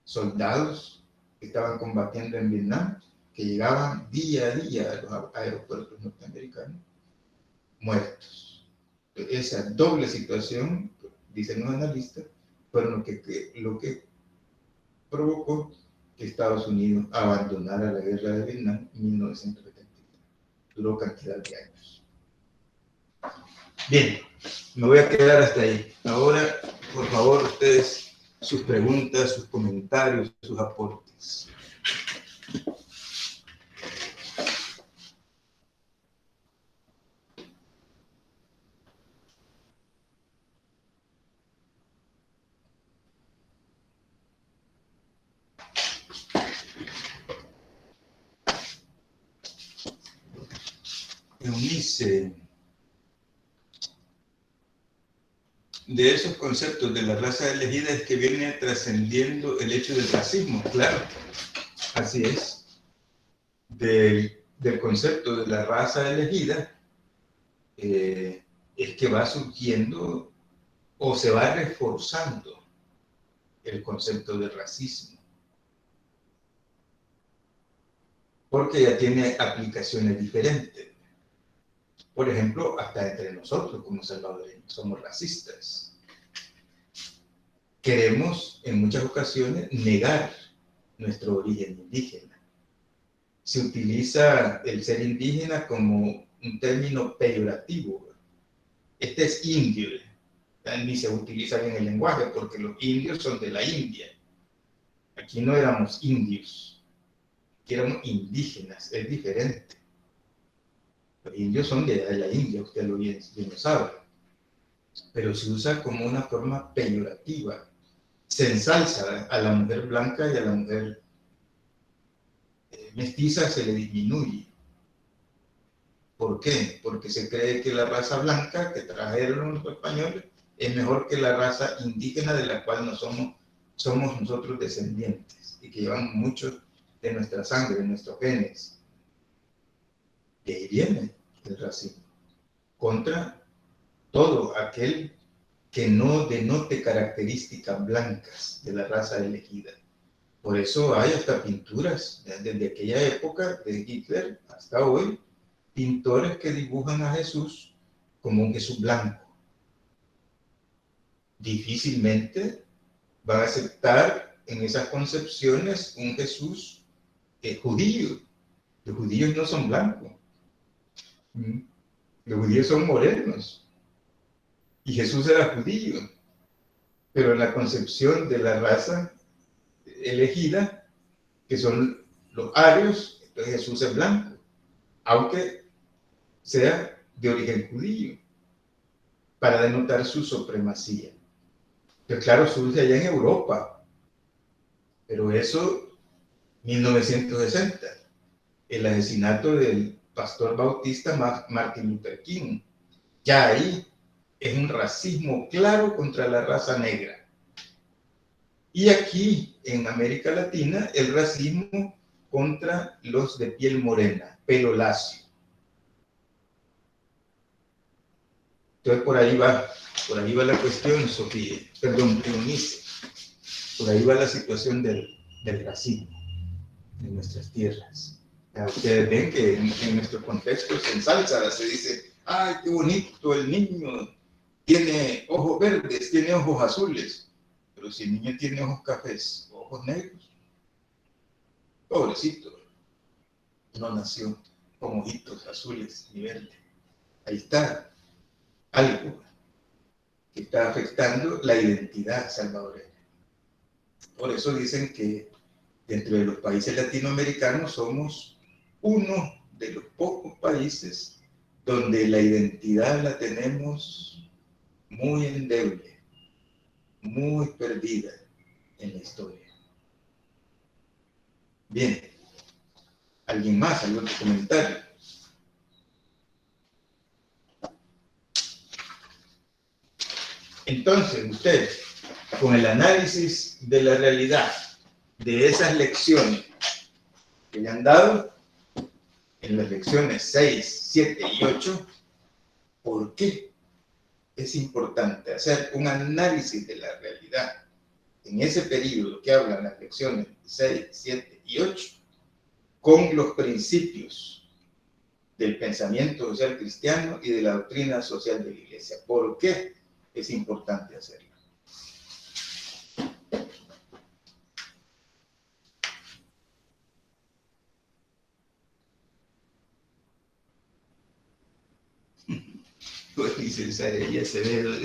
soldados que estaban combatiendo en Vietnam, que llegaban día a día a los aeropuertos norteamericanos, muertos. Esa doble situación, dicen los analistas, fueron lo que provocó que Estados Unidos abandonara la guerra de Vietnam en 1973. Duró cantidad de años. Bien, me voy a quedar hasta ahí. Ahora, por favor, ustedes, sus preguntas, sus comentarios, sus aportes. Eunice, de esos conceptos de la raza elegida es que viene trascendiendo el hecho del racismo, claro, así es. Del concepto de la raza elegida es que va surgiendo o se va reforzando el concepto de racismo, porque ya tiene aplicaciones diferentes. Por ejemplo, hasta entre nosotros como salvadoreños somos racistas. Queremos en muchas ocasiones negar nuestro origen indígena. Se utiliza el ser indígena como un término peyorativo. Este es indio, ni se utiliza bien el lenguaje porque los indios son de la India. Aquí no éramos indios, aquí éramos indígenas, es diferente. Los indios son de la India, usted lo bien lo sabe, pero se usa como una forma peyorativa. Se ensalza a la mujer blanca y a la mujer mestiza se le disminuye. ¿Por qué? Porque se cree que la raza blanca que trajeron los españoles es mejor que la raza indígena de la cual no somos nosotros descendientes y que llevamos mucho de nuestra sangre, de nuestros genes. De ahí viene el racismo contra todo aquel que no denote características blancas de la raza elegida. Por eso hay hasta pinturas desde aquella época de Hitler hasta hoy, pintores que dibujan a Jesús como un Jesús blanco. Difícilmente van a aceptar en esas concepciones un Jesús judío. Los judíos no son blancos. Los judíos son morenos. Y Jesús era judío. Pero en la concepción de la raza elegida, que son los arios, entonces Jesús es blanco, aunque sea de origen judío, para denotar su supremacía. Pero claro, surge allá en Europa, pero eso, 1960, el asesinato del pastor bautista Martin Luther King, ya ahí es un racismo claro contra la raza negra. Y aquí, en América Latina, el racismo contra los de piel morena, pelo lacio. Entonces, por ahí va la cuestión, Sofía, perdón, Eunice. Por ahí va la situación del racismo en nuestras tierras. Ustedes ven que en nuestro contexto se ensalza, se dice, ¡ay, qué bonito el niño! Tiene ojos verdes, tiene ojos azules. Pero si el niño tiene ojos cafés, ojos negros, pobrecito, no nació con ojitos azules ni verdes. Ahí está algo que está afectando la identidad salvadoreña. Por eso dicen que dentro de los países latinoamericanos somos uno de los pocos países donde la identidad la tenemos muy endeble, muy perdida en la historia. Bien, ¿alguien más? ¿Algún comentario? Entonces, usted, con el análisis de la realidad, de esas lecciones que le han dado, en las lecciones 6, 7 y 8, ¿por qué es importante hacer un análisis de la realidad en ese periodo que hablan las lecciones 6, 7 y 8 con los principios del pensamiento social cristiano y de la doctrina social de la Iglesia? ¿Por qué es importante hacerlo? Pues dice Saraya Acevedo,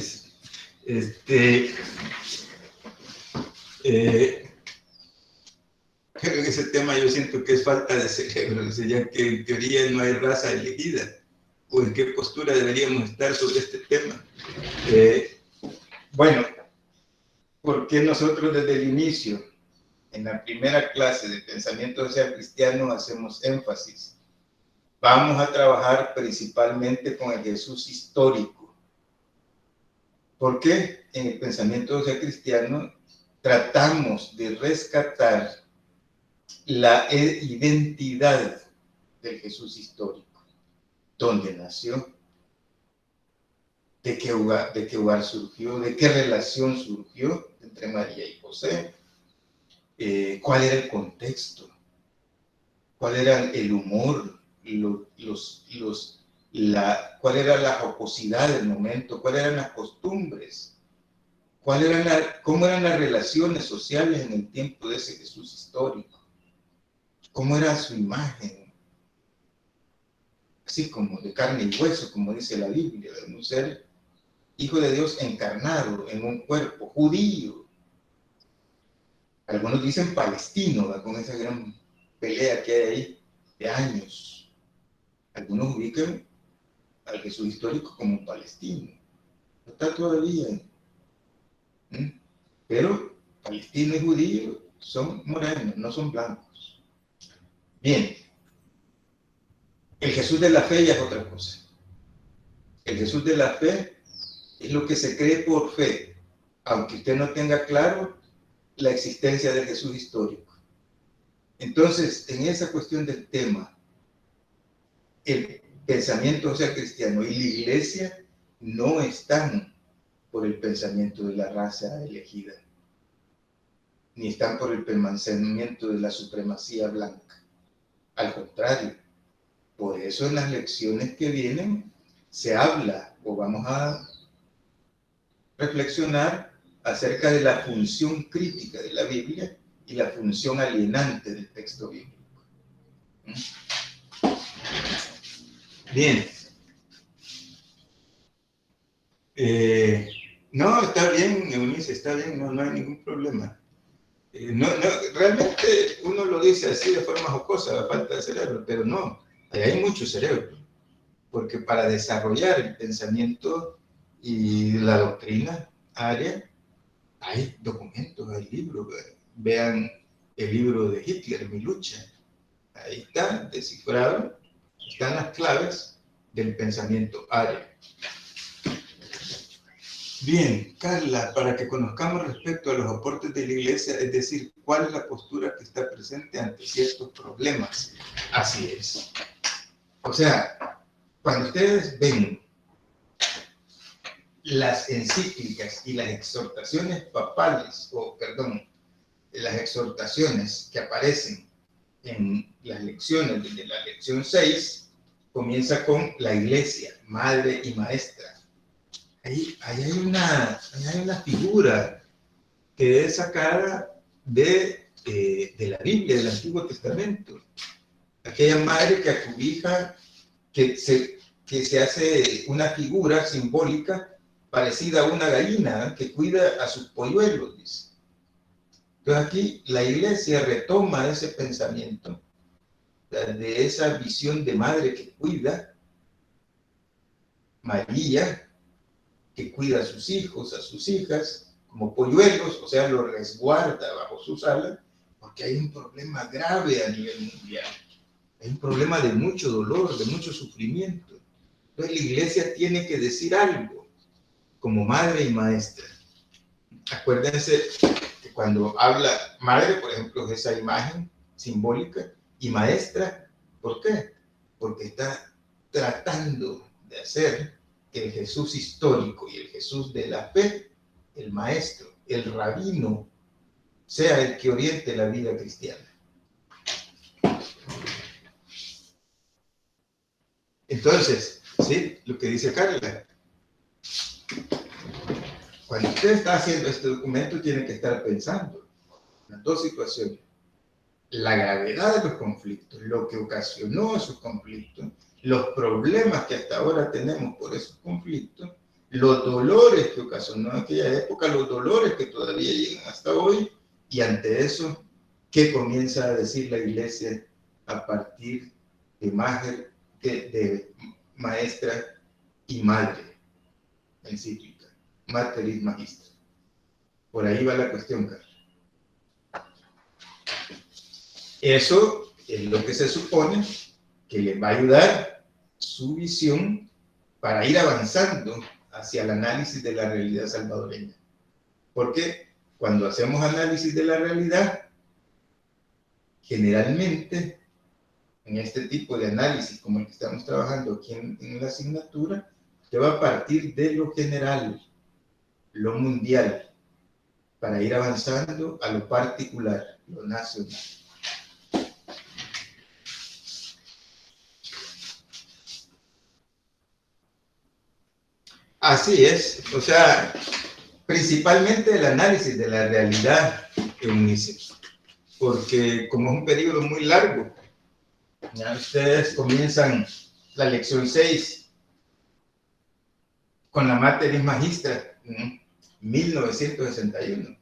creo que ese tema yo siento que es falta de cerebro, ya que en teoría no hay raza elegida, o en qué postura deberíamos estar sobre este tema. Bueno, ¿por qué nosotros desde el inicio, en la primera clase de pensamiento social cristiano, hacemos énfasis? Vamos a trabajar principalmente con el Jesús histórico. ¿Por qué? En el pensamiento social cristiano tratamos de rescatar la identidad del Jesús histórico. ¿Dónde nació? ¿De qué lugar surgió? ¿De qué relación surgió entre María y José? ¿Cuál era el contexto? ¿Cuál era el humor? ¿Cuál era la jocosidad del momento? ¿Cuáles eran las costumbres? ¿Cómo eran las relaciones sociales en el tiempo de ese Jesús histórico? ¿Cómo era su imagen? Así como de carne y hueso, como dice la Biblia, de un ser hijo de Dios encarnado en un cuerpo judío. Algunos dicen palestino, ¿verdad? Con esa gran pelea que hay ahí de años. Algunos ubican al Jesús histórico como un palestino. No está todavía. Pero palestino y judío son morenos, no son blancos. Bien. El Jesús de la fe ya es otra cosa. El Jesús de la fe es lo que se cree por fe, aunque usted no tenga claro la existencia del Jesús histórico. Entonces, en esa cuestión del tema, el pensamiento social cristiano y la Iglesia no están por el pensamiento de la raza elegida, ni están por el pensamiento de la supremacía blanca. Al contrario, por eso en las lecciones que vienen se habla, o vamos a reflexionar acerca de la función crítica de la Biblia y la función alienante del texto bíblico. Bien. No, está bien, Eunice, está bien, no hay ningún problema. Realmente uno lo dice así de forma jocosa, falta de cerebro, pero no, hay mucho cerebro, porque para desarrollar el pensamiento y la doctrina área, hay documentos, hay libros. Vean el libro de Hitler, Mi lucha. Ahí está descifrado, están las claves del pensamiento área. Bien, Carla, para que conozcamos respecto a los aportes de la Iglesia, es decir, cuál es la postura que está presente ante ciertos problemas. Así es. O sea, cuando ustedes ven las encíclicas y las exhortaciones papales, las exhortaciones que aparecen en las lecciones, desde la lección 6, comienza con la Iglesia, madre y maestra. Ahí hay una figura que es sacada de la Biblia, del Antiguo Testamento. Aquella madre que acobija, que se hace una figura simbólica parecida a una gallina que cuida a sus polluelos, dice. Entonces aquí la Iglesia retoma ese pensamiento de esa visión de madre que cuida, María, que cuida a sus hijos, a sus hijas, como polluelos, o sea, los resguarda bajo sus alas, porque hay un problema grave a nivel mundial. Hay un problema de mucho dolor, de mucho sufrimiento. Entonces la iglesia tiene que decir algo, como madre y maestra. Acuérdense que cuando habla madre, por ejemplo, es esa imagen simbólica, y maestra, ¿por qué? Porque está tratando de hacer que el Jesús histórico y el Jesús de la fe, el maestro, el rabino, sea el que oriente la vida cristiana. Entonces, ¿sí? Lo que dice Carla, cuando usted está haciendo este documento, tiene que estar pensando en las dos situaciones. La gravedad de los conflictos, lo que ocasionó esos conflictos, los problemas que hasta ahora tenemos por esos conflictos, los dolores que ocasionó en aquella época, los dolores que todavía llegan hasta hoy, y ante eso, ¿qué comienza a decir la iglesia a partir de maestra y madre encíclica, Materis Magistra? Por ahí va la cuestión, Carlos. Eso es lo que se supone que les va a ayudar su visión para ir avanzando hacia el análisis de la realidad salvadoreña. Porque cuando hacemos análisis de la realidad, generalmente, en este tipo de análisis como el que estamos trabajando aquí en la asignatura, se va a partir de lo general, lo mundial, para ir avanzando a lo particular, lo nacional. Así es, o sea, principalmente el análisis de la realidad, Eunice, porque como es un periodo muy largo, ya ustedes comienzan la lección 6 con la Materis Magistra, 1961.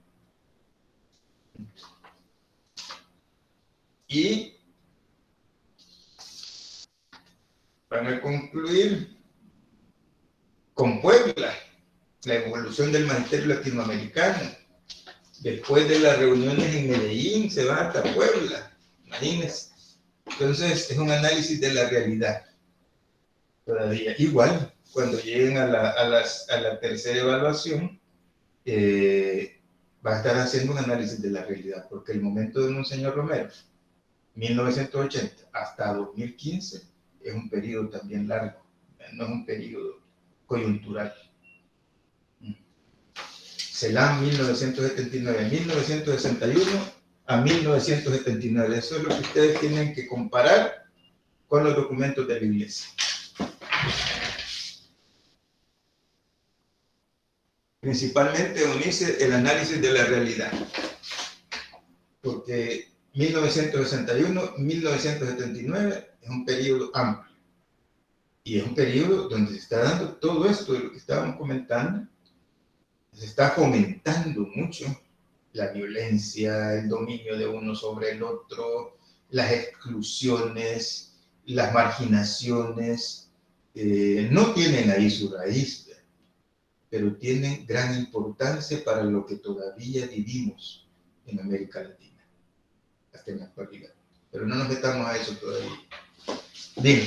Y van a concluir con Puebla, la evolución del magisterio latinoamericano. Después de las reuniones en Medellín, se va hasta Puebla, imagínense. Entonces, es un análisis de la realidad. Todavía, igual, cuando lleguen a la tercera evaluación, va a estar haciendo un análisis de la realidad, porque el momento de Monseñor Romero, 1980 hasta 2015, es un periodo también largo, no es un periodo coyuntural. CELAM 1979, 1961 a 1979. Eso es lo que ustedes tienen que comparar con los documentos de la Iglesia. Principalmente unirse el análisis de la realidad, porque 1961-1979 es un periodo amplio y es un periodo donde se está dando todo esto de lo que estábamos comentando. Se está fomentando mucho la violencia, el dominio de uno sobre el otro, las exclusiones, las marginaciones. No tienen ahí su raíz, pero tienen gran importancia para lo que todavía vivimos en América Latina, hasta en la actualidad. Pero no nos metamos a eso todavía. Bien.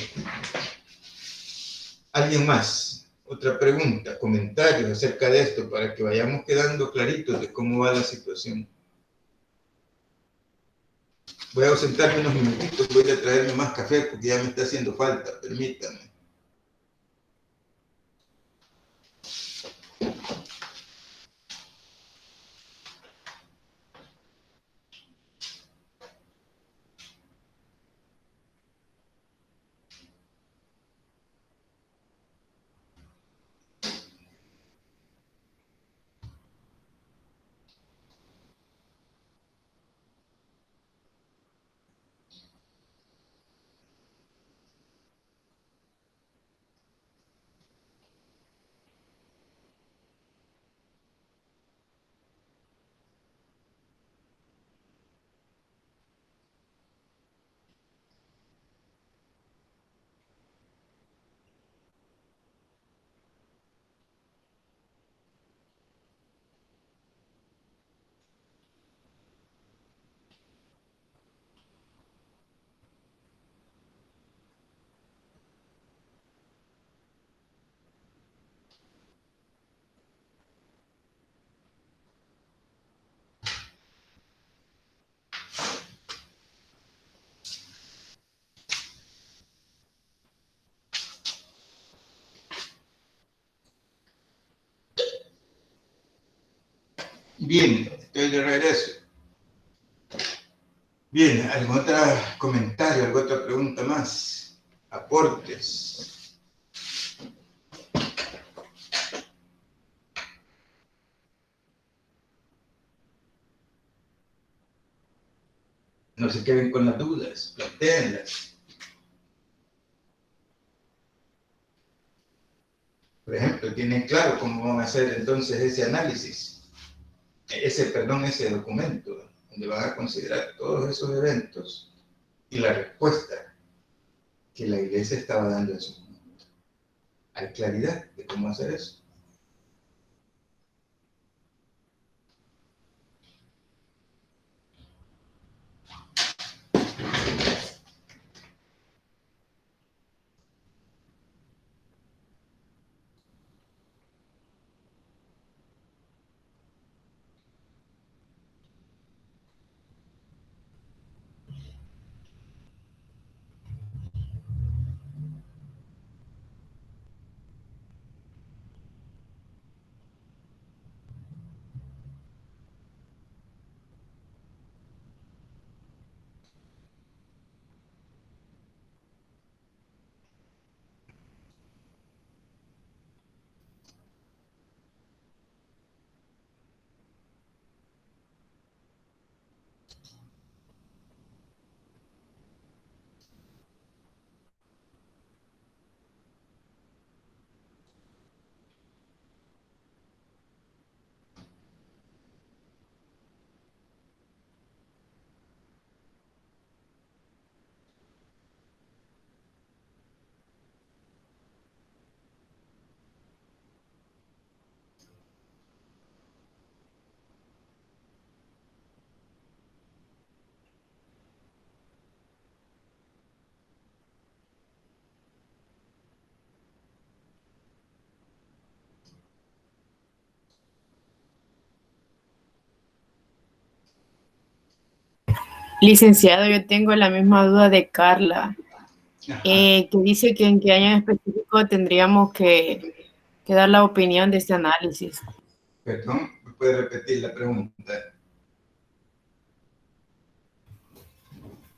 ¿Alguien más? Otra pregunta, comentarios acerca de esto para que vayamos quedando claritos de cómo va la situación. Voy a ausentarme unos minutitos, voy a traerme más café porque ya me está haciendo falta, permítanme. Bien, estoy de regreso. Bien, ¿algún otro comentario, alguna otra pregunta más? Aportes. No se queden con las dudas, plantéenlas. Por ejemplo, tienen claro cómo van a hacer entonces ese análisis, ese documento, donde van a considerar todos esos eventos y la respuesta que la Iglesia estaba dando en su momento. ¿Hay claridad de cómo hacer eso? Licenciado, yo tengo la misma duda de Carla, que dice que en qué año en específico tendríamos que dar la opinión de este análisis. Perdón, ¿me puede repetir la pregunta?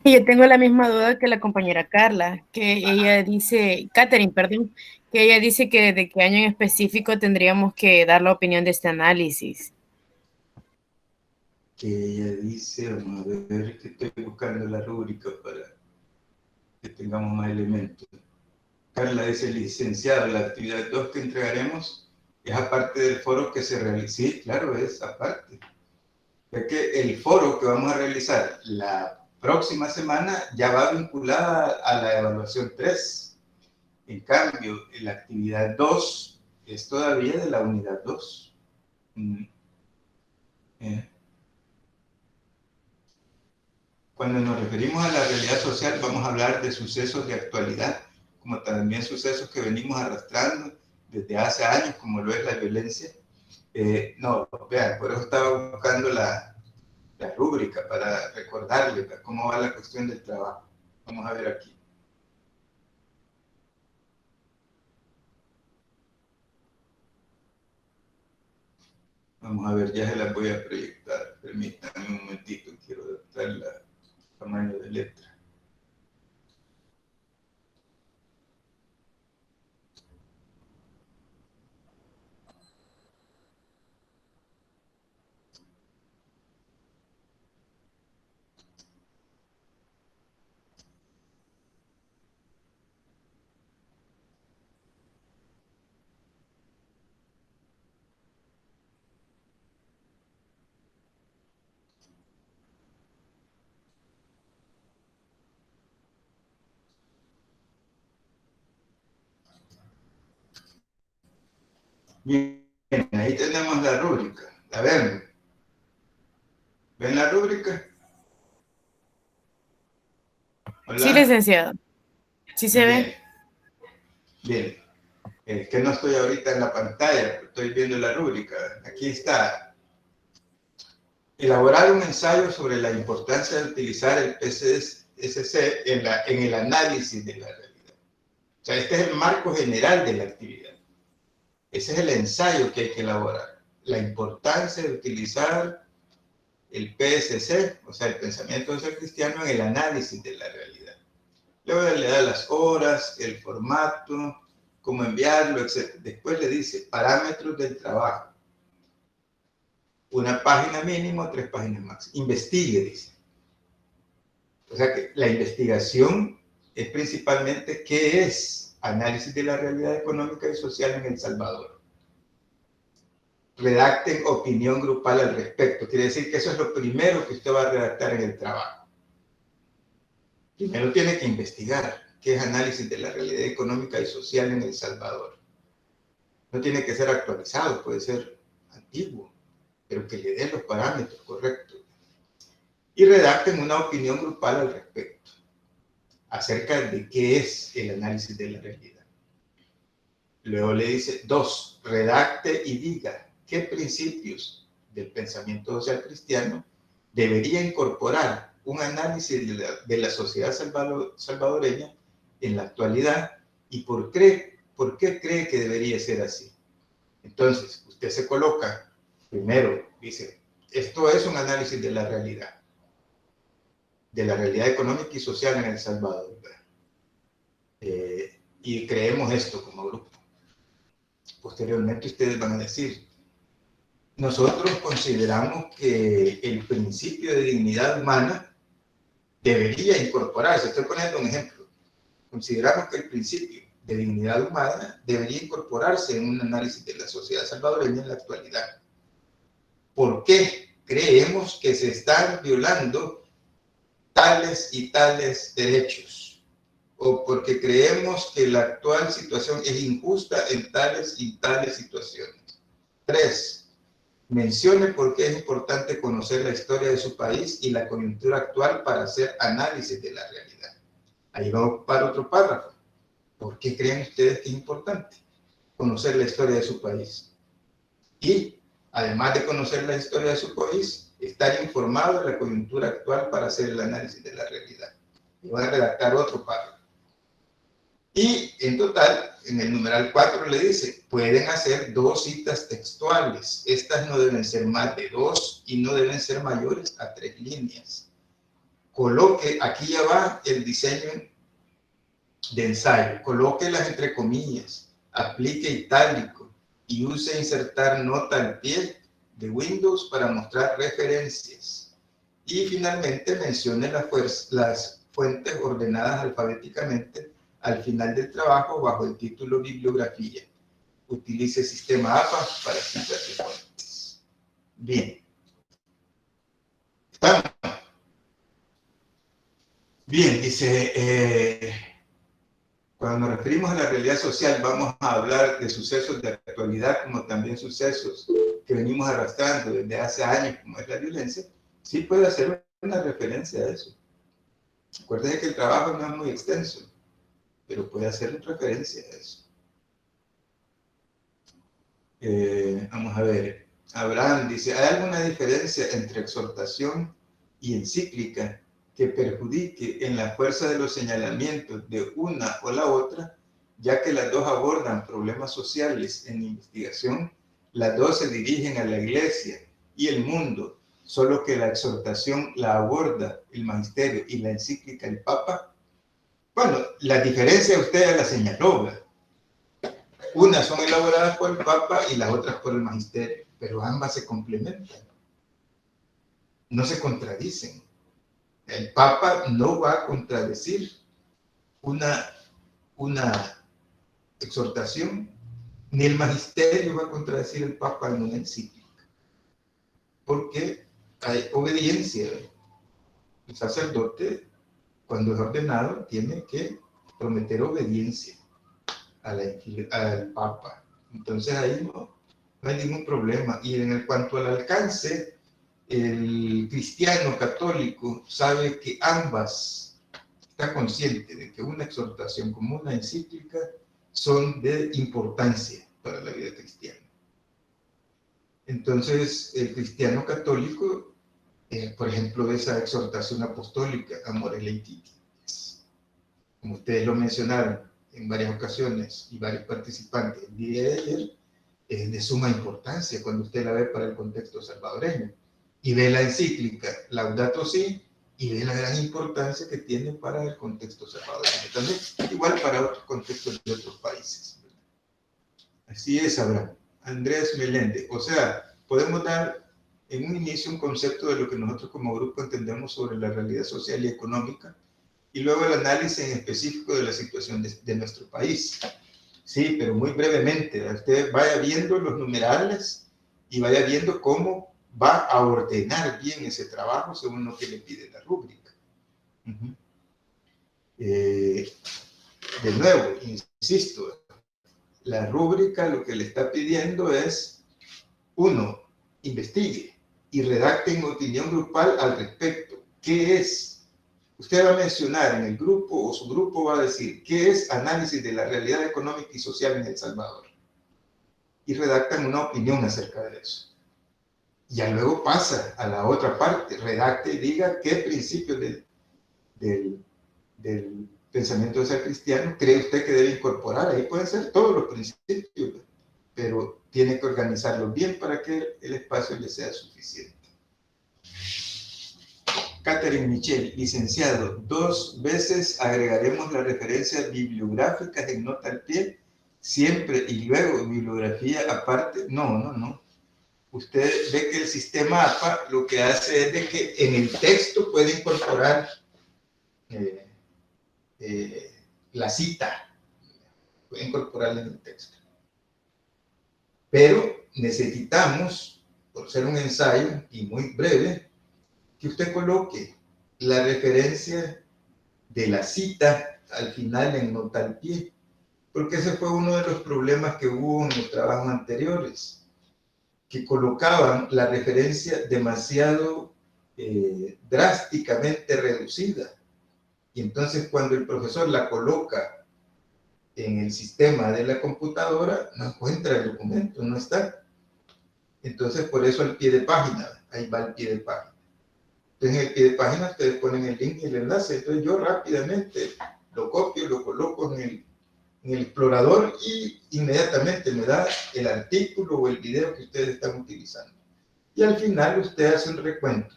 Y yo tengo la misma duda que la compañera Carla, que ella dice, Catherine, perdón, que ella dice que desde qué año en específico tendríamos que dar la opinión de este análisis. Que ella dice, vamos a ver, que estoy buscando la rúbrica para que tengamos más elementos. Carla dice, licenciado, la actividad 2 que entregaremos es aparte del foro que se realiza. Sí, claro, es aparte. Es que el foro que vamos a realizar la próxima semana ya va vinculada a la evaluación 3. En cambio, la actividad 2 es todavía de la unidad 2. Cuando nos referimos a la realidad social, vamos a hablar de sucesos de actualidad, como también sucesos que venimos arrastrando desde hace años, como lo es la violencia. No, vean, por eso estaba buscando la rúbrica para recordarle cómo va la cuestión del trabajo. Vamos a ver aquí. Vamos a ver, ya se las voy a proyectar. Permítanme un momentito, quiero adaptar el tamaño de letra. Bien, ahí tenemos la rúbrica. A ver, ¿ven la rúbrica? ¿Hola? Sí, licenciado. Sí se ve. Bien. Es que no estoy ahorita en la pantalla, estoy viendo la rúbrica. Aquí está. Elaborar un ensayo sobre la importancia de utilizar el PCSC en el análisis de la realidad. O sea, este es el marco general de la actividad. Ese es el ensayo que hay que elaborar. la importancia de utilizar el PSC, o sea, el pensamiento social cristiano, en el análisis de la realidad. Luego le da las horas, el formato, cómo enviarlo, etc. Después le dice parámetros del trabajo. Una página mínimo, 3 páginas máximo. Investigue, dice. O sea que la investigación es principalmente qué es análisis de la realidad económica y social en El Salvador. Redacten opinión grupal al respecto. Quiere decir que eso es lo primero que usted va a redactar en el trabajo. Primero tiene que investigar qué es análisis de la realidad económica y social en El Salvador. No tiene que ser actualizado, puede ser antiguo, pero que le dé los parámetros correctos. Y redacten una opinión grupal al respecto, acerca de qué es el análisis de la realidad. Luego le dice, 2, redacte y diga qué principios del pensamiento social cristiano debería incorporar un análisis de la sociedad salvadoreña en la actualidad y por qué cree que debería ser así. Entonces, usted se coloca, primero, dice, esto es un análisis de la realidad económica y social en El Salvador. Y creemos esto como grupo. Posteriormente ustedes van a decir, nosotros consideramos que el principio de dignidad humana debería incorporarse. Estoy poniendo un ejemplo. Consideramos que el principio de dignidad humana debería incorporarse en un análisis de la sociedad salvadoreña en la actualidad. ¿Por qué creemos que se están violando tales y tales derechos? O porque creemos que la actual situación es injusta en tales y tales situaciones. 3. Mencione por qué es importante conocer la historia de su país y la coyuntura actual para hacer análisis de la realidad. Ahí va para otro párrafo. ¿Por qué creen ustedes que es importante conocer la historia de su país? Y, además de conocer la historia de su país, estar informado de la coyuntura actual para hacer el análisis de la realidad. Y van a redactar otro párrafo. Y, en total, en el numeral 4 le dice, pueden hacer 2 citas textuales. Estas no deben ser más de 2 y no deben ser mayores a 3 líneas. Coloque, aquí ya va el diseño de ensayo. Colóquelas entre comillas, aplique itálico y use insertar nota al pie de Windows para mostrar referencias. Y finalmente mencione las fuentes ordenadas alfabéticamente al final del trabajo bajo el título Bibliografía. Utilice sistema APA para citas de fuentes. Bien. ¿Estamos? Bien, dice, cuando nos referimos a la realidad social, vamos a hablar de sucesos de actualidad, como también sucesos que venimos arrastrando desde hace años, como es la violencia. Sí puede hacer una referencia a eso. Acuérdense que el trabajo no es muy extenso, pero puede hacer referencia a eso. Vamos a ver. Abraham dice, ¿hay alguna diferencia entre exhortación y encíclica que perjudique en la fuerza de los señalamientos de una o la otra, ya que las dos abordan problemas sociales en investigación? Las dos se dirigen a la iglesia y el mundo, solo que la exhortación la aborda el magisterio y la encíclica el papa. Bueno, la diferencia usted ya la señaló, ¿verdad? Unas son elaboradas por el Papa y las otras por el Magisterio, pero ambas se complementan, no se contradicen. El Papa no va a contradecir una exhortación, ni el Magisterio va a contradecir el Papa en una encíclica, porque hay obediencia. El sacerdote, cuando es ordenado, tiene que prometer obediencia al Papa. Entonces ahí no hay ningún problema. Y en cuanto al alcance, el cristiano católico sabe que ambas, está consciente de que una exhortación como una encíclica son de importancia para la vida cristiana. Entonces el cristiano católico, por ejemplo, esa exhortación apostólica, Amore Laetitia, como ustedes lo mencionaron en varias ocasiones y varios participantes el día de ayer, es de suma importancia cuando usted la ve para el contexto salvadoreño. Y ve la encíclica Laudato Si, y ve la gran importancia que tiene para el contexto salvadoreño. También igual para otros contextos de otros países. Así es, Abraham. Andrés Meléndez. O sea, podemos dar en un inicio un concepto de lo que nosotros como grupo entendemos sobre la realidad social y económica, y luego el análisis en específico de la situación de nuestro país. Sí, pero muy brevemente, usted vaya viendo los numerales y vaya viendo cómo va a ordenar bien ese trabajo según lo que le pide la rúbrica. De nuevo, insisto, la rúbrica lo que le está pidiendo es, uno, investigue y redacte en opinión grupal al respecto. ¿Qué es? Usted va a mencionar en el grupo o su grupo va a decir qué es análisis de la realidad económica y social en El Salvador. Y redactan una opinión acerca de eso. Ya luego pasa a la otra parte, redacte y diga qué principios del pensamiento de ser cristiano cree usted que debe incorporar. Ahí pueden ser todos los principios, pero tiene que organizarlos bien para que el espacio le sea suficiente. Catherine Michel, licenciado, 2 veces agregaremos las referencias bibliográficas en nota al pie, siempre, y luego bibliografía aparte. No. Usted ve que el sistema APA lo que hace es de que en el texto puede incorporar la cita, puede incorporarla en el texto. Pero necesitamos, por ser un ensayo y muy breve, que usted coloque la referencia de la cita al final en nota al pie, porque ese fue uno de los problemas que hubo en los trabajos anteriores, que colocaban la referencia demasiado drásticamente reducida, y entonces cuando el profesor la coloca en el sistema de la computadora, no encuentra el documento, no está. Entonces por eso el pie de página, ahí va el pie de página. Entonces en el pie de página ustedes ponen el link y el enlace. Entonces yo rápidamente lo copio, lo coloco en el explorador y inmediatamente me da el artículo o el video que ustedes están utilizando. Y al final usted hace un recuento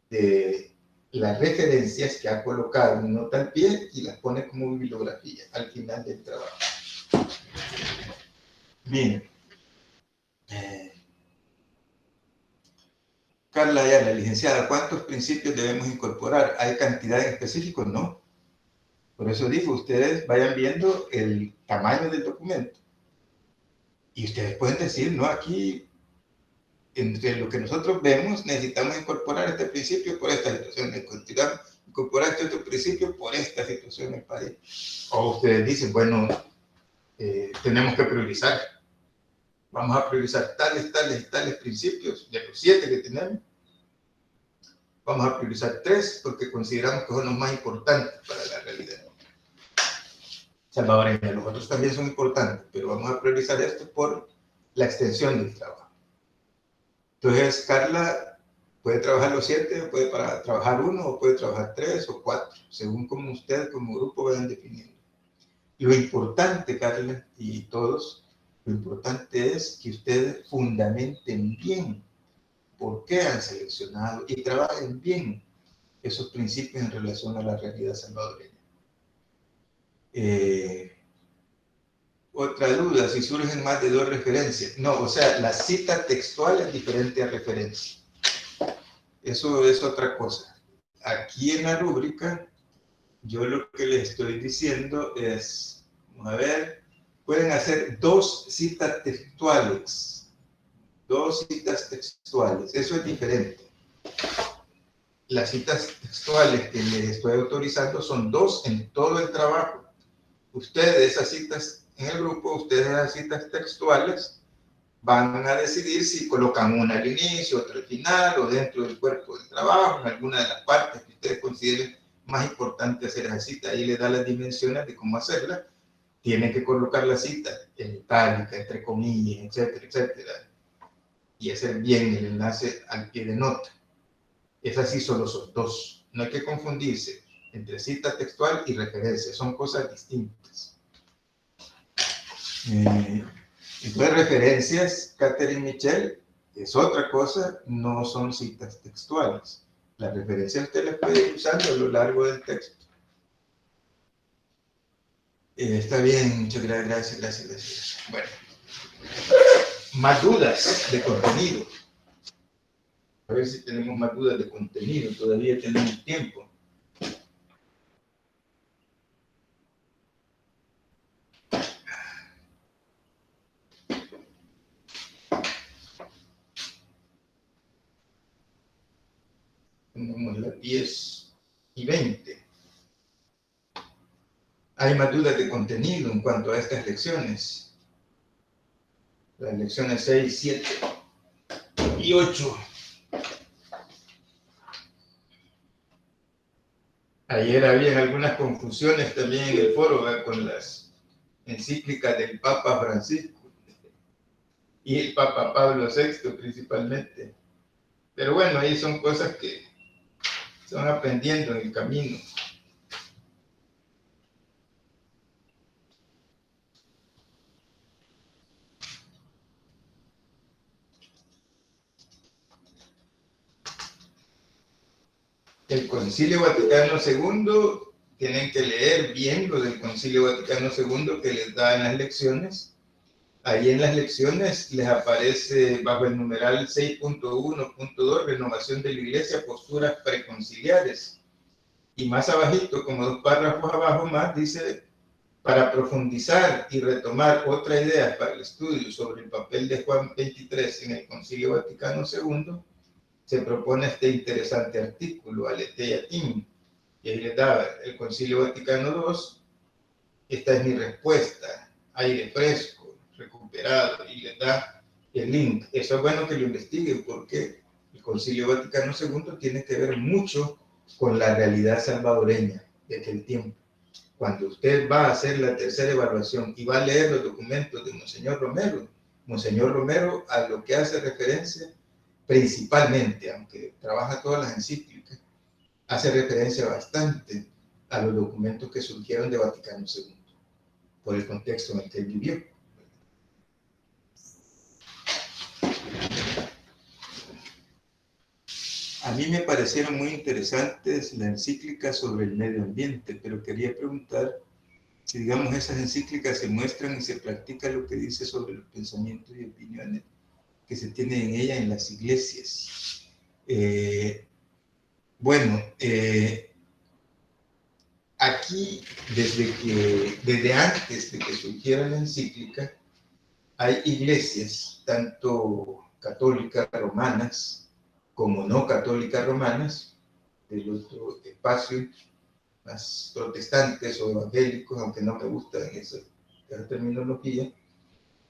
de las referencias que ha colocado en nota al pie y las pone como bibliografía al final del trabajo. Bien. Carla Ayala, licenciada, ¿cuántos principios debemos incorporar? ¿Hay cantidad en específico? No. Por eso digo, ustedes vayan viendo el tamaño del documento. Y ustedes pueden decir, no, aquí, entre lo que nosotros vemos, necesitamos incorporar este principio por esta situación, necesitamos incorporar este otro principio por esta situación en el país. O ustedes dicen, bueno, tenemos que priorizar. Vamos a priorizar tales principios de los 7 que tenemos. Vamos a priorizar 3 porque consideramos que son los más importantes para la realidad salvadoreña. Los otros también son importantes, pero vamos a priorizar esto por la extensión del trabajo. Entonces, Carla puede trabajar los 7, puede trabajar 1, o puede trabajar 3 o 4, según como ustedes como grupo vayan definiendo. Lo importante, Carla, y todos, lo importante es que ustedes fundamenten bien por qué han seleccionado y trabajen bien esos principios en relación a la realidad salvadoreña. Otra duda, si surgen más de 2 referencias. No, o sea, la cita textual es diferente a referencia. Eso es otra cosa. Aquí en la rúbrica, yo lo que les estoy diciendo es, vamos a ver, pueden hacer 2 citas textuales. 2 citas textuales, eso es diferente. Las citas textuales que les estoy autorizando son 2 en todo el trabajo. Ustedes, esas citas en el grupo, ustedes esas citas textuales van a decidir si colocan una al inicio, otra al final o dentro del cuerpo del trabajo, en alguna de las partes que ustedes consideren más importante hacer esa cita. Ahí les da las dimensiones de cómo hacerla. Tienen que colocar la cita en itálica, entre comillas, etcétera, etcétera. Y hacer bien el enlace al pie de nota. Esas sí solo son 2. No hay que confundirse entre cita textual y referencia. Son cosas distintas. Entonces, referencias, Catherine Mitchell, es otra cosa, no son citas textuales. Las referencias usted las puede ir usando a lo largo del texto. Está bien, muchas gracias. Bueno, más dudas de contenido. A ver si tenemos más dudas de contenido, todavía tenemos tiempo. Tenemos las 10:20. Hay más dudas de contenido en cuanto a estas lecciones. Las lecciones 6, 7 y 8. Ayer había algunas confusiones también en el foro, ¿verdad?, con las encíclicas del Papa Francisco y el Papa Pablo VI principalmente. Pero bueno, ahí son cosas que se van aprendiendo en el camino. El Concilio Vaticano II, tienen que leer bien lo del Concilio Vaticano II que les da en las lecciones. Ahí en las lecciones les aparece bajo el numeral 6.1.2, renovación de la Iglesia, posturas preconciliares. Y más abajito, como 2 párrafos abajo más, dice, para profundizar y retomar otra idea para el estudio sobre el papel de Juan XXIII en el Concilio Vaticano II, se propone este interesante artículo, Aletheia Tim, y ahí les da el Concilio Vaticano II, esta es mi respuesta, aire fresco, recuperado, y les da el link. Eso es bueno que lo investiguen porque el Concilio Vaticano II tiene que ver mucho con la realidad salvadoreña de aquel tiempo. Cuando usted va a hacer la tercera evaluación y va a leer los documentos de Monseñor Romero a lo que hace referencia principalmente, aunque trabaja todas las encíclicas, hace referencia bastante a los documentos que surgieron de Vaticano II, por el contexto en el que él vivió. A mí me parecieron muy interesantes las encíclicas sobre el medio ambiente, pero quería preguntar si, digamos, esas encíclicas se muestran y se practica lo que dice sobre los pensamientos y opiniones que se tienen en ella en las iglesias. Aquí, desde antes de que surgiera la encíclica, hay iglesias, tanto católicas romanas como no católicas romanas, del otro espacio, más protestantes o evangélicos, aunque no me gusta esa terminología,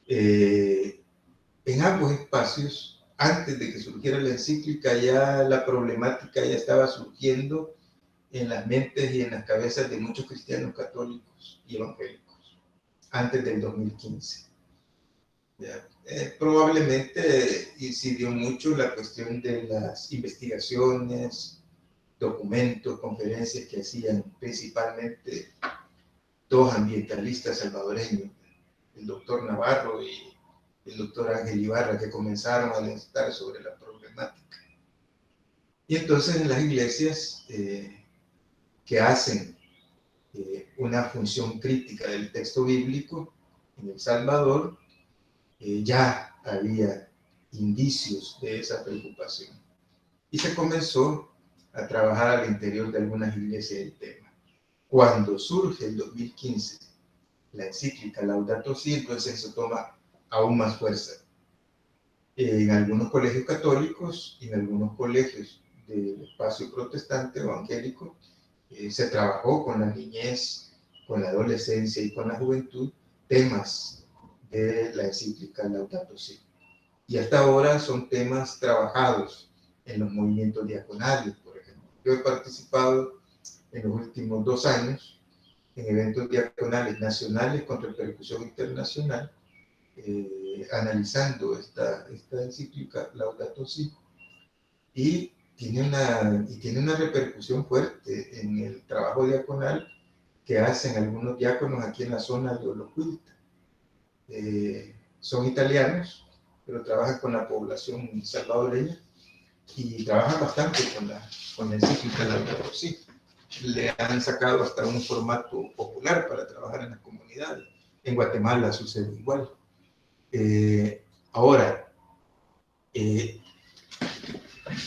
en ambos espacios, antes de que surgiera la encíclica, ya la problemática ya estaba surgiendo en las mentes y en las cabezas de muchos cristianos católicos y evangélicos, antes del 2015. Probablemente incidió mucho la cuestión de las investigaciones, documentos, conferencias que hacían principalmente 2 ambientalistas salvadoreños, el doctor Navarro y el doctor Ángel Ibarra, que comenzaron a alertar sobre la problemática. Y entonces en las iglesias que hacen una función crítica del texto bíblico en El Salvador, ya había indicios de esa preocupación. Y se comenzó a trabajar al interior de algunas iglesias el tema. Cuando surge el 2015 la encíclica Laudato Si, entonces eso toma aún más fuerza. En algunos colegios católicos y en algunos colegios del espacio protestante o evangélico, se trabajó con la niñez, con la adolescencia y con la juventud temas de la encíclica Laudato Si. Y hasta ahora son temas trabajados en los movimientos diaconales, por ejemplo. Yo he participado en los últimos 2 años en eventos diaconales nacionales con repercusión internacional, analizando esta encíclica Laudato Si, y tiene una repercusión fuerte en el trabajo diaconal que hacen algunos diáconos aquí en la zona de Olocuilta. son italianos, pero trabajan con la población salvadoreña y trabajan bastante con la encíclica Laudato Si. Le han sacado hasta un formato popular para trabajar en las comunidades. En Guatemala sucede igual. Ahora,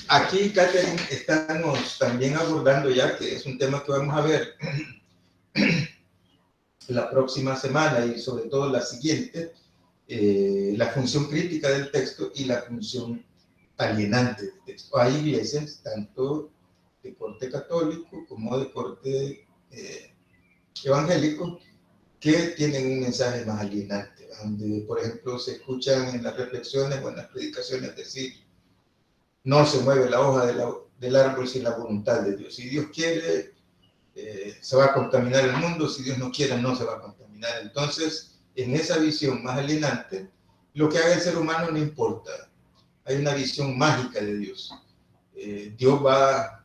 aquí, Catherine, estamos también abordando ya, que es un tema que vamos a ver la próxima semana y sobre todo la siguiente, la función crítica del texto y la función alienante del texto. Hay iglesias, tanto de corte católico como de corte evangélico, que tienen un mensaje más alienante, donde, por ejemplo, se escuchan en las reflexiones o en las predicaciones decir: no se mueve la hoja del árbol sin la voluntad de Dios. Si Dios quiere, se va a contaminar el mundo; si Dios no quiere, no se va a contaminar. Entonces, en esa visión más alienante, lo que haga el ser humano no importa. Hay una visión mágica de Dios. Dios va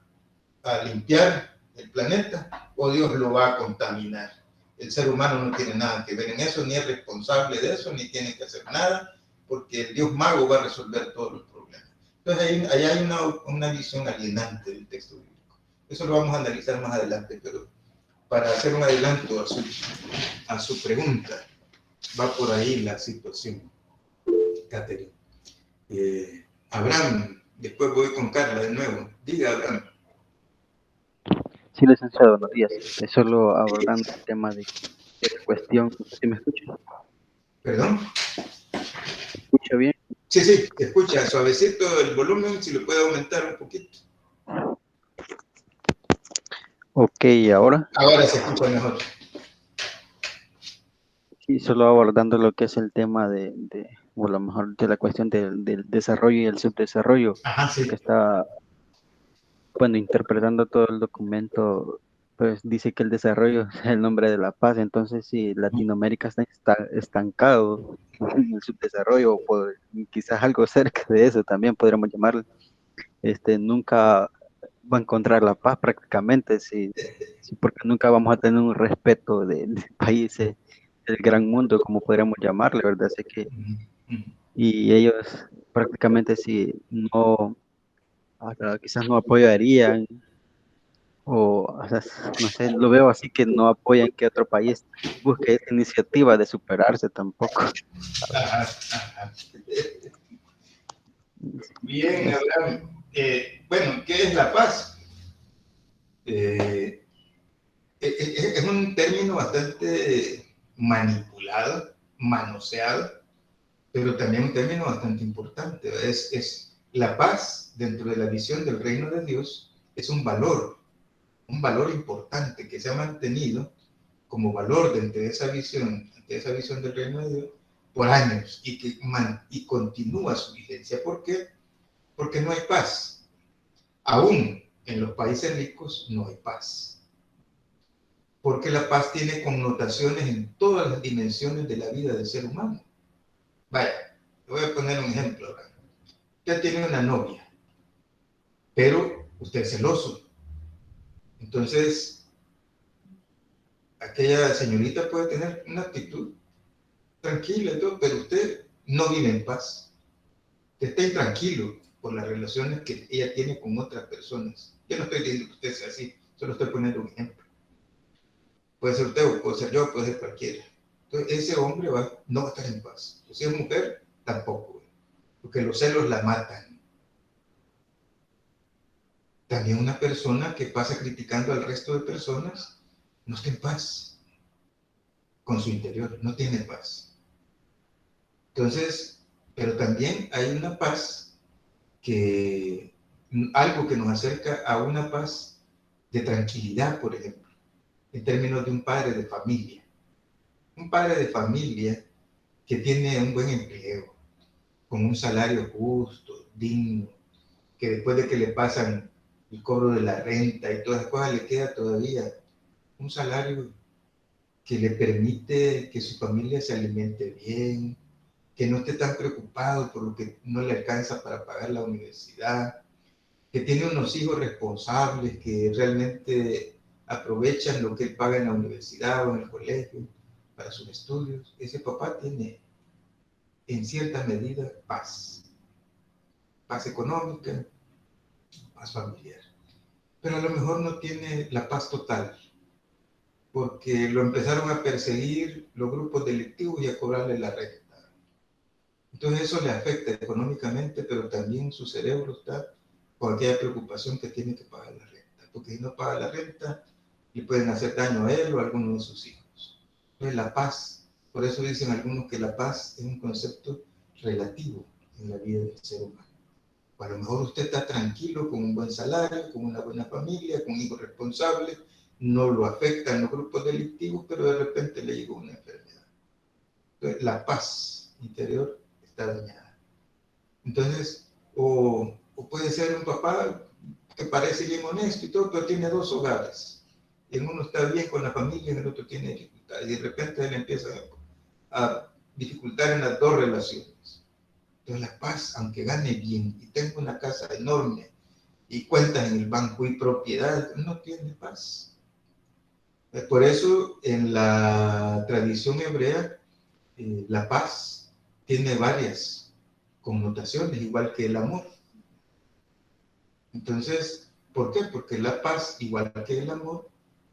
a limpiar el planeta o Dios lo va a contaminar. El ser humano no tiene nada que ver en eso, ni es responsable de eso, ni tiene que hacer nada, porque el Dios mago va a resolver todos los problemas. Entonces ahí hay una visión alienante del texto bíblico. Eso lo vamos a analizar más adelante, pero para hacer un adelanto a su pregunta, va por ahí la situación, Catherine. Abraham, después voy con Carla de nuevo. Diga, Abraham. Sí, licenciado, buenos días. Solo abordando el tema de esa cuestión. ¿Sí me escucha? ¿Perdón? ¿Me escucha bien? Sí, sí, escucha suavecito el volumen, si lo puede aumentar un poquito. Ok, ¿ahora? Ahora se escucha mejor. Sí, solo abordando lo que es el tema o a lo mejor de la cuestión del desarrollo y el subdesarrollo, Ajá, sí. porque está, bueno, interpretando todo el documento, pues dice que el desarrollo es el nombre de la paz. Entonces, si Latinoamérica está estancado en el subdesarrollo, o quizás algo cerca de eso también podríamos llamarlo, nunca va a encontrar la paz prácticamente, porque nunca vamos a tener un respeto de países del gran mundo, como podríamos llamarle, ¿verdad? Así que, y ellos prácticamente si no, quizás no apoyarían, o sea, no sé, lo veo así, que no apoyan que otro país busque esa iniciativa de superarse tampoco. Ajá, ajá. Bien, Abraham. Bueno, ¿qué es la paz? Es un término bastante manipulado, manoseado, pero también un término bastante importante. Es la paz dentro de la visión del reino de Dios. Es un valor importante que se ha mantenido como valor dentro de esa visión del reino de Dios por años y continúa su vigencia. ¿Por qué? Porque no hay paz. Aún en los países ricos no hay paz. Porque la paz tiene connotaciones en todas las dimensiones de la vida del ser humano. Vaya, te voy a poner un ejemplo ahora. Usted tiene una novia, pero usted es celoso. Entonces, aquella señorita puede tener una actitud tranquila y todo, pero usted no vive en paz. Usted está intranquilo por las relaciones que ella tiene con otras personas. Yo no estoy diciendo que usted sea así, solo estoy poniendo un ejemplo. Puede ser usted, puede ser yo, puede ser cualquiera. Entonces, ese hombre no va a estar en paz. Si es mujer, tampoco, porque los celos la matan. También una persona que pasa criticando al resto de personas no está en paz con su interior, no tiene paz. Entonces, pero también hay una paz algo que nos acerca a una paz de tranquilidad, por ejemplo, en términos de un padre de familia. Un padre de familia que tiene un buen empleo, con un salario justo, digno, que después de que le pasan el cobro de la renta y todas las cosas, le queda todavía un salario que le permite que su familia se alimente bien, que no esté tan preocupado por lo que no le alcanza para pagar la universidad, que tiene unos hijos responsables que realmente aprovechan lo que él paga en la universidad o en el colegio para sus estudios. Ese papá tiene en cierta medida, paz. Paz económica, paz familiar. Pero a lo mejor no tiene la paz total, porque lo empezaron a perseguir los grupos delictivos y a cobrarle la renta. Entonces eso le afecta económicamente, pero también su cerebro está con aquella preocupación que tiene que pagar la renta, porque si no paga la renta, le pueden hacer daño a él o a alguno de sus hijos. Entonces la paz, por eso dicen algunos que la paz es un concepto relativo en la vida del ser humano. A lo mejor usted está tranquilo, con un buen salario, con una buena familia, con hijos responsables, no lo afectan los grupos delictivos, pero de repente le llegó una enfermedad. Entonces, la paz interior está dañada. Entonces, o puede ser un papá que parece bien honesto y todo, pero tiene dos hogares. En uno está bien con la familia y en el otro tiene dificultades. Y de repente él empieza a dificultar en las dos relaciones. Entonces la paz, aunque gane bien y tenga una casa enorme y cuentas en el banco y propiedad, no tiene paz. Por eso en la tradición hebrea, la paz tiene varias connotaciones, igual que el amor. Entonces, ¿por qué? Porque la paz, igual que el amor,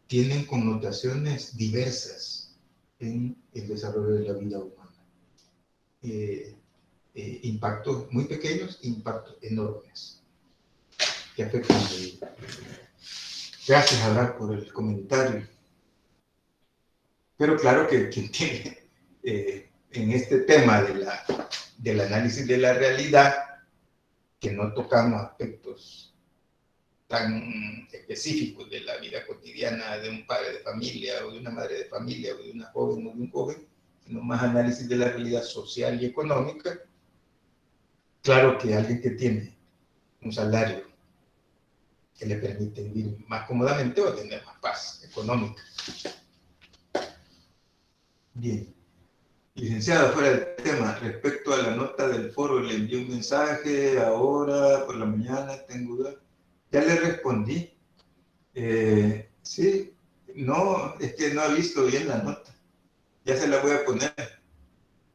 tienen connotaciones diversas en el desarrollo de la vida humana. Impactos muy pequeños, impactos enormes que afectan la vida. Gracias, Abraham, por el comentario. Pero claro que quien tiene en este tema del análisis de la realidad, que no tocamos aspectos tan específicos de la vida cotidiana de un padre de familia o de una madre de familia o de una joven o de un joven, sino más análisis de la realidad social y económica. Claro que alguien que tiene un salario que le permite vivir más cómodamente va a tener más paz económica. Bien. Licenciada, fuera del tema, respecto a la nota del foro, le envié un mensaje ahora por la mañana, tengo duda. Ya le respondí. Sí, no, es que no ha visto bien la nota. Ya se la voy a poner.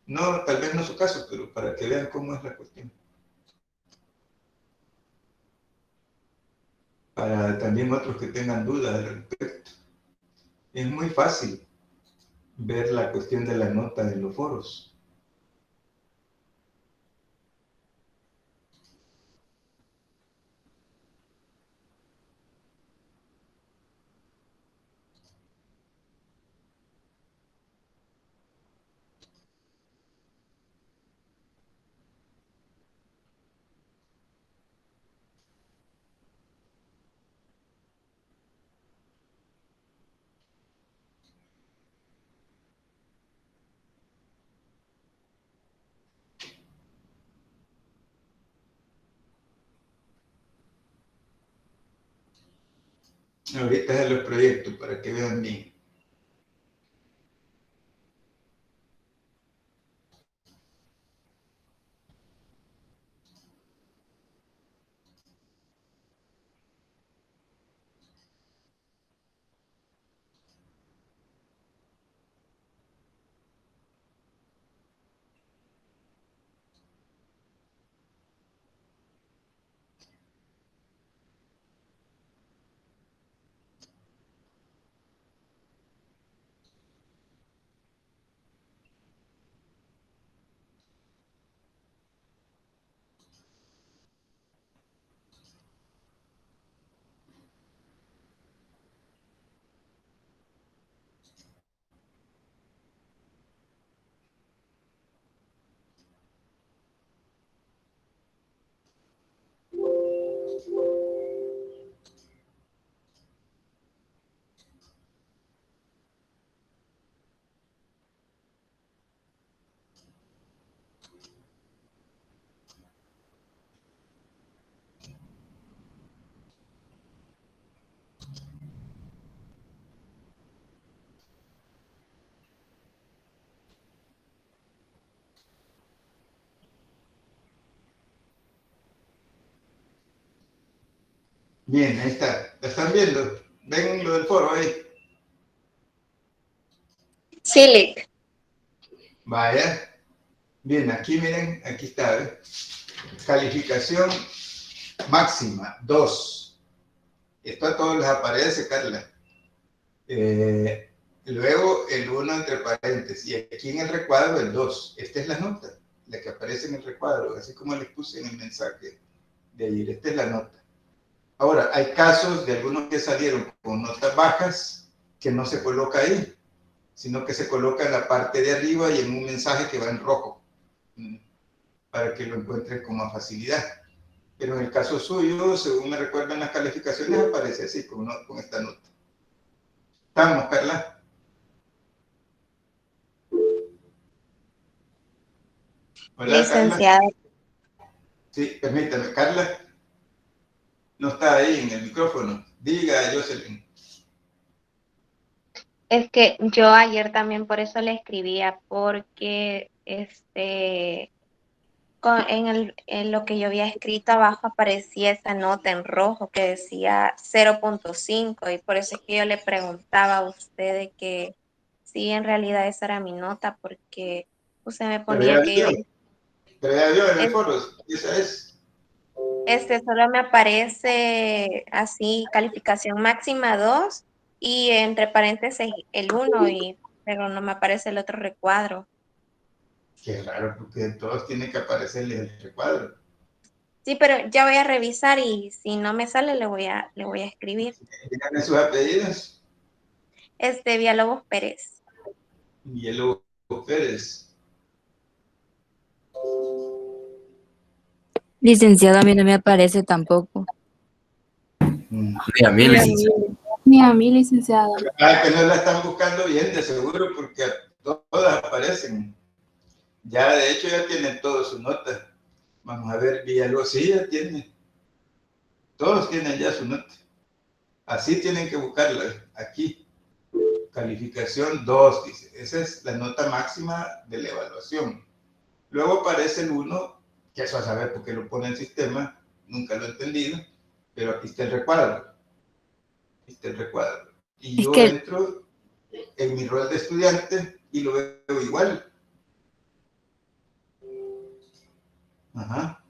No, tal vez no es su caso, pero para que vean cómo es la cuestión. Para también otros que tengan dudas al respecto. Es muy fácil ver la cuestión de la nota en los foros. Ahorita es los proyectos para que vean bien. Bien, ahí está. ¿La están viendo? ¿Ven lo del foro ahí? Sí, Lick. Vaya. Bien, aquí miren, aquí está, ¿eh? Calificación máxima, 2. Esto a todos les aparece, Carla. Luego el 1 entre paréntesis, y aquí en el recuadro el 2. Esta es la nota, la que aparece en el recuadro, así como les puse en el mensaje de ayer. Esta es la nota. Ahora, hay casos de algunos que salieron con notas bajas que no se coloca ahí, sino que se coloca en la parte de arriba y en un mensaje que va en rojo, para que lo encuentren con más facilidad. Pero en el caso suyo, según me recuerdan las calificaciones, aparece así, con esta nota. ¿Estamos, Carla? Hola, Licenciada. Carla. Sí, permítame, Carla. No está ahí en el micrófono. Diga, Jocelyn. Es que yo ayer también por eso le escribía, porque en lo que yo había escrito abajo aparecía esa nota en rojo que decía 0.5 y por eso es que yo le preguntaba a usted de que sí, en realidad esa era mi nota, porque usted me ponía que Pero ya vio en el foro, esa es. solo me aparece así calificación máxima 2 y entre paréntesis el 1, pero no me aparece el otro recuadro. Qué raro, porque todos tienen que aparecerles el recuadro. Sí, pero ya voy a revisar y si no me sale le voy a escribir. Díganme sus apellidos. Villalobos Pérez. Villalobos Pérez. Licenciado, a mí no me aparece tampoco. Ni a mí, licenciado. Ni a mí, licenciada. Ah, que no la están buscando bien, de seguro, porque todas aparecen. Ya, de hecho, ya tienen todas sus notas. Vamos a ver, Villalobos, sí, ya tiene. Todos tienen ya su nota. Así tienen que buscarla, aquí. Calificación 2, dice. Esa es la nota máxima de la evaluación. Luego aparece el 1, que eso a saber por qué lo pone el sistema, nunca lo he entendido, pero aquí está el recuadro. Aquí está el recuadro. Y yo entro en mi rol de estudiante y lo veo igual. Ajá.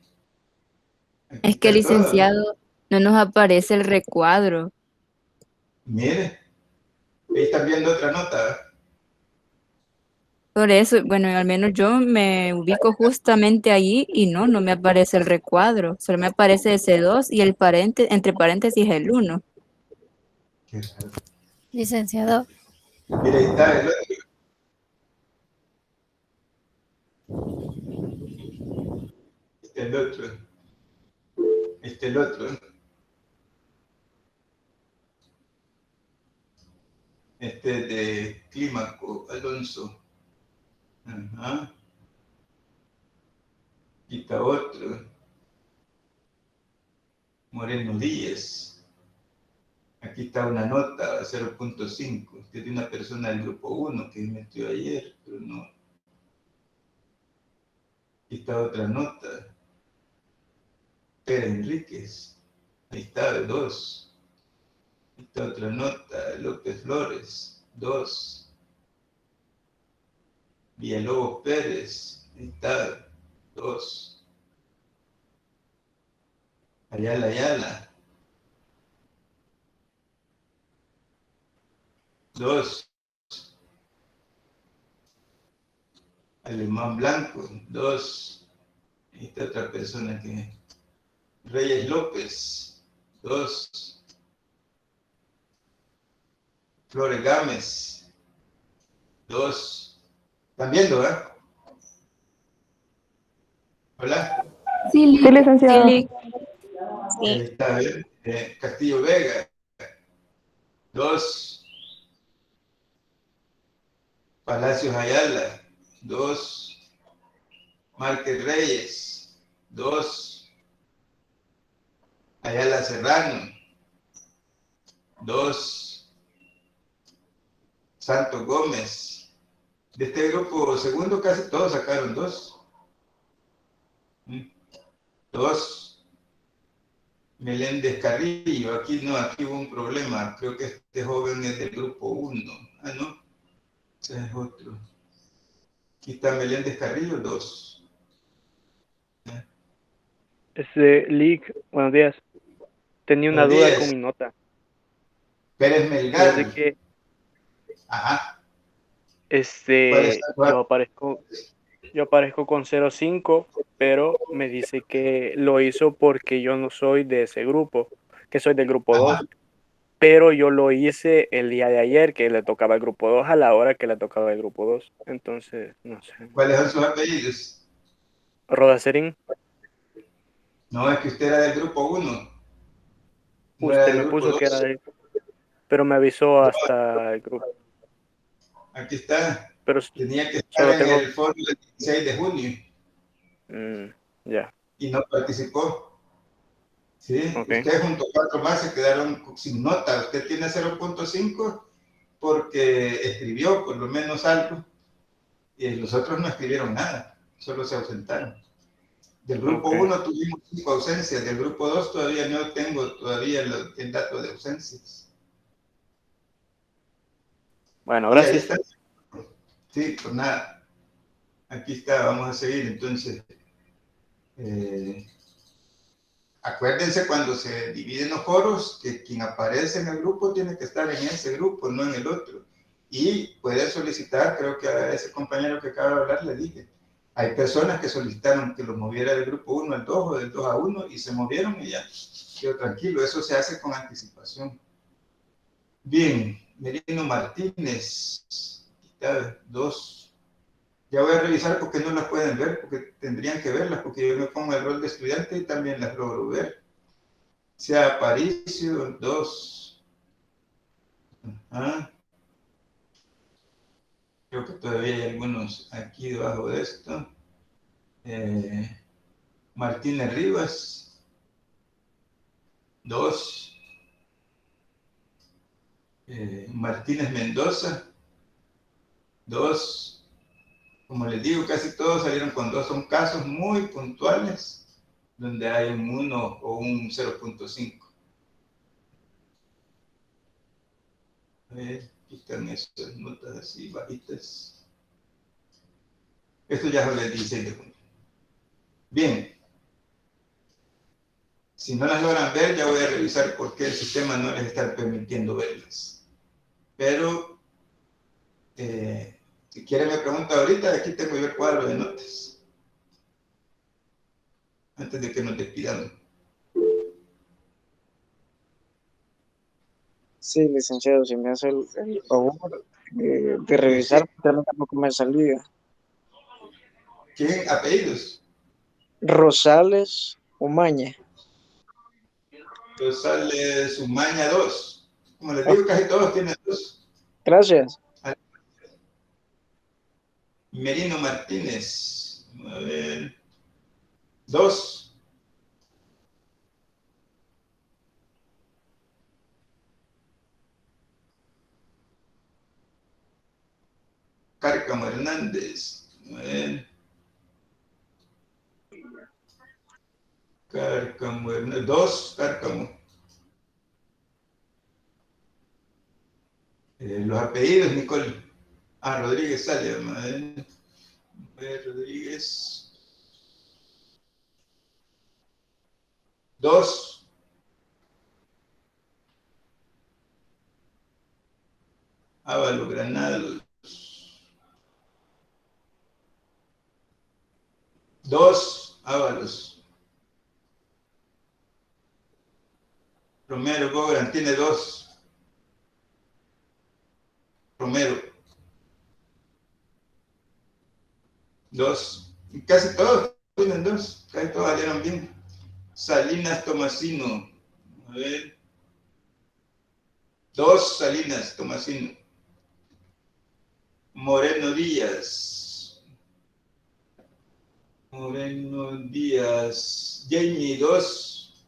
Aquí Es que, está licenciado, todo. no nos aparece el recuadro. Mire, ahí están viendo otra nota. Por eso, bueno, al menos yo me ubico justamente allí y no me aparece el recuadro. Solo me aparece ese 2 y entre paréntesis el 1. Qué raro. Licenciado. Mire, ahí está el otro. Este el otro. Este el otro. Este de Clímaco, Alonso. Ajá. Aquí está otro. Moreno Díez. Aquí está una nota, 0.5. Este es de una persona del grupo 1 que metió ayer, pero no. Aquí está otra nota. Pérez Enríquez. Ahí está, 2. Aquí está otra nota, López Flores, 2. Villalobos Pérez. Ahí está, 2. Ayala. 2. Alemán Blanco, 2. Ahí está otra persona que... Reyes López, 2. Flores Gámez, 2. ¿Están viendo, Hola. Sí, licenciado. Ahí está, Castillo Vega, 2. Palacios Ayala, 2. Márquez Reyes, 2. Ayala Serrano, 2. Santos Gómez. De este grupo segundo casi todos sacaron 2. 2. Meléndez Carrillo, aquí no, aquí hubo un problema. Creo que este joven es del grupo 1. Ah, no, ese es otro. Aquí está Meléndez Carrillo, 2. Lick, buenos días. Tenía una Buenos duda días. con mi nota. Pérez Fíjate Melgar. que Ajá. ¿Cuál es yo aparezco con 0.5, pero me dice que lo hizo porque yo no soy de ese grupo, que soy del grupo 2. Pero yo lo hice el día de ayer, que le tocaba el grupo 2 a la hora que le tocaba el grupo 2. Entonces, no sé. ¿Cuáles son sus apellidos? Rodacerín, No, es que usted era del grupo 1. No era usted del me grupo puso 2. que era de, pero me avisó hasta el grupo. Aquí está. Pero Tenía que estar solo en tengo... el foro del 16 de junio ya. y no participó. ¿Sí? Ok. Usted junto a 4 más se quedaron sin nota. Usted tiene 0.5 porque escribió por lo menos algo y los otros no escribieron nada, solo se ausentaron. Del grupo Ok. 1 tuvimos 5 ausencias, del grupo 2 todavía no tengo todavía el dato de ausencias. Bueno, Y ahí gracias. está. Sí, pues nada. Aquí está, vamos a seguir entonces. Acuérdense cuando se dividen los foros que quien aparece en el grupo tiene que estar en ese grupo, no en el otro. Y puede solicitar, creo que a ese compañero que acaba de hablar le dije, hay personas que solicitaron que los moviera del grupo 1 al 2 o del 2 a 1 y se movieron y ya quedó tranquilo. Eso se hace con anticipación. Bien, Merino Martínez, 2. Ya voy a revisar porque no las pueden ver, porque tendrían que verlas, porque yo me pongo el rol de estudiante y también las logro ver. Sea Aparicio, 2. Creo que todavía hay algunos aquí debajo de esto. Martínez Rivas, 2. Martínez Mendoza, 2. Como les digo, casi todos salieron con 2. Son casos muy puntuales donde hay un 1 o un 0.5. A ver, aquí están estas notas así bajitas. Esto ya es el 16 de junio. Bien. Si no las logran ver, ya voy a revisar por qué el sistema no les está permitiendo verlas. Pero, si quieren me pregunta ahorita, aquí tengo yo el cuadro de notas. Antes de que nos despidamos. Sí, licenciado, si me hace el favor de revisar, porque a mí tampoco me salía. ¿Quién? ¿Apellidos? Rosales Umaña. Rosales Umaña 2. Como les digo, casi todos tienen 2. Gracias. Merino Martínez. A ver. 2. Cárcamo Hernández. A ver. Cárcamo Hernández. 2. Cárcamo. Los apellidos, Nicole. Rodríguez sale. A ver, Rodríguez. 2. Ávalo Granados. 2. Ábalos. Romero Gogran tiene 2. Romero. 2. Y casi todos tienen 2. Casi todos salieron bien. Salinas Tomasino. A ver. 2. Salinas Tomasino. Moreno Díaz. Moreno Díaz. Jamie 2.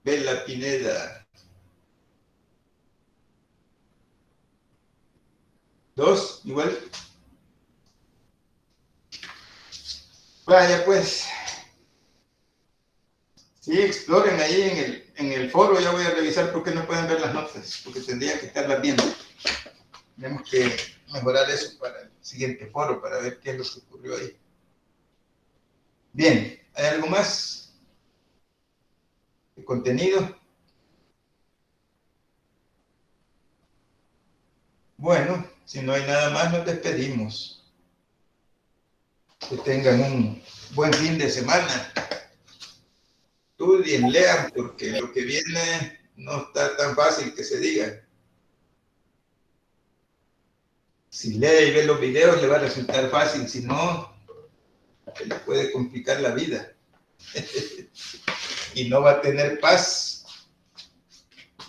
Bella Pineda. 2, igual. Vaya pues. Sí, exploren ahí en el foro. Ya voy a revisar por qué no pueden ver las notas, porque tendrían que estarlas viendo. Tenemos que mejorar eso para el siguiente foro, para ver qué es lo que ocurrió ahí. Bien, ¿hay algo más de contenido? Bueno, si no hay nada más, nos despedimos. Que tengan un buen fin de semana. Estudien, lean, porque lo que viene no está tan fácil que se diga. Si lee y ve los videos, le va a resultar fácil. Si no, se le puede complicar la vida. Y no va a tener paz.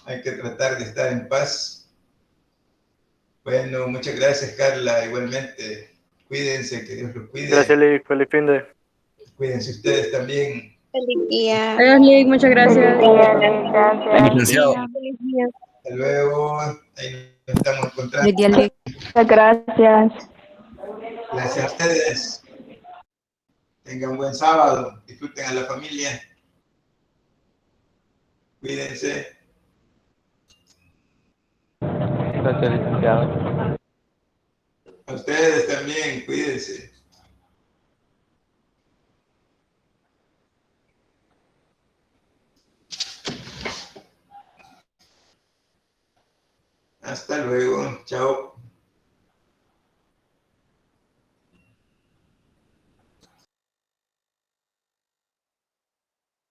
Hay que tratar de estar en paz. Bueno, muchas gracias, Carla. Igualmente, cuídense, que Dios los cuide. Gracias, Lick. Feliz fin de. Cuídense ustedes también. Feliz día. Adiós, Lick, muchas gracias. Licenciado. Feliz día. Hasta luego. Ahí nos estamos encontrando. Feliz día, Lick. Muchas gracias. Gracias a ustedes. Tengan un buen sábado. Disfruten a la familia. Cuídense. Gracias, licenciado. A ustedes también. Cuídense. Hasta luego. Chao.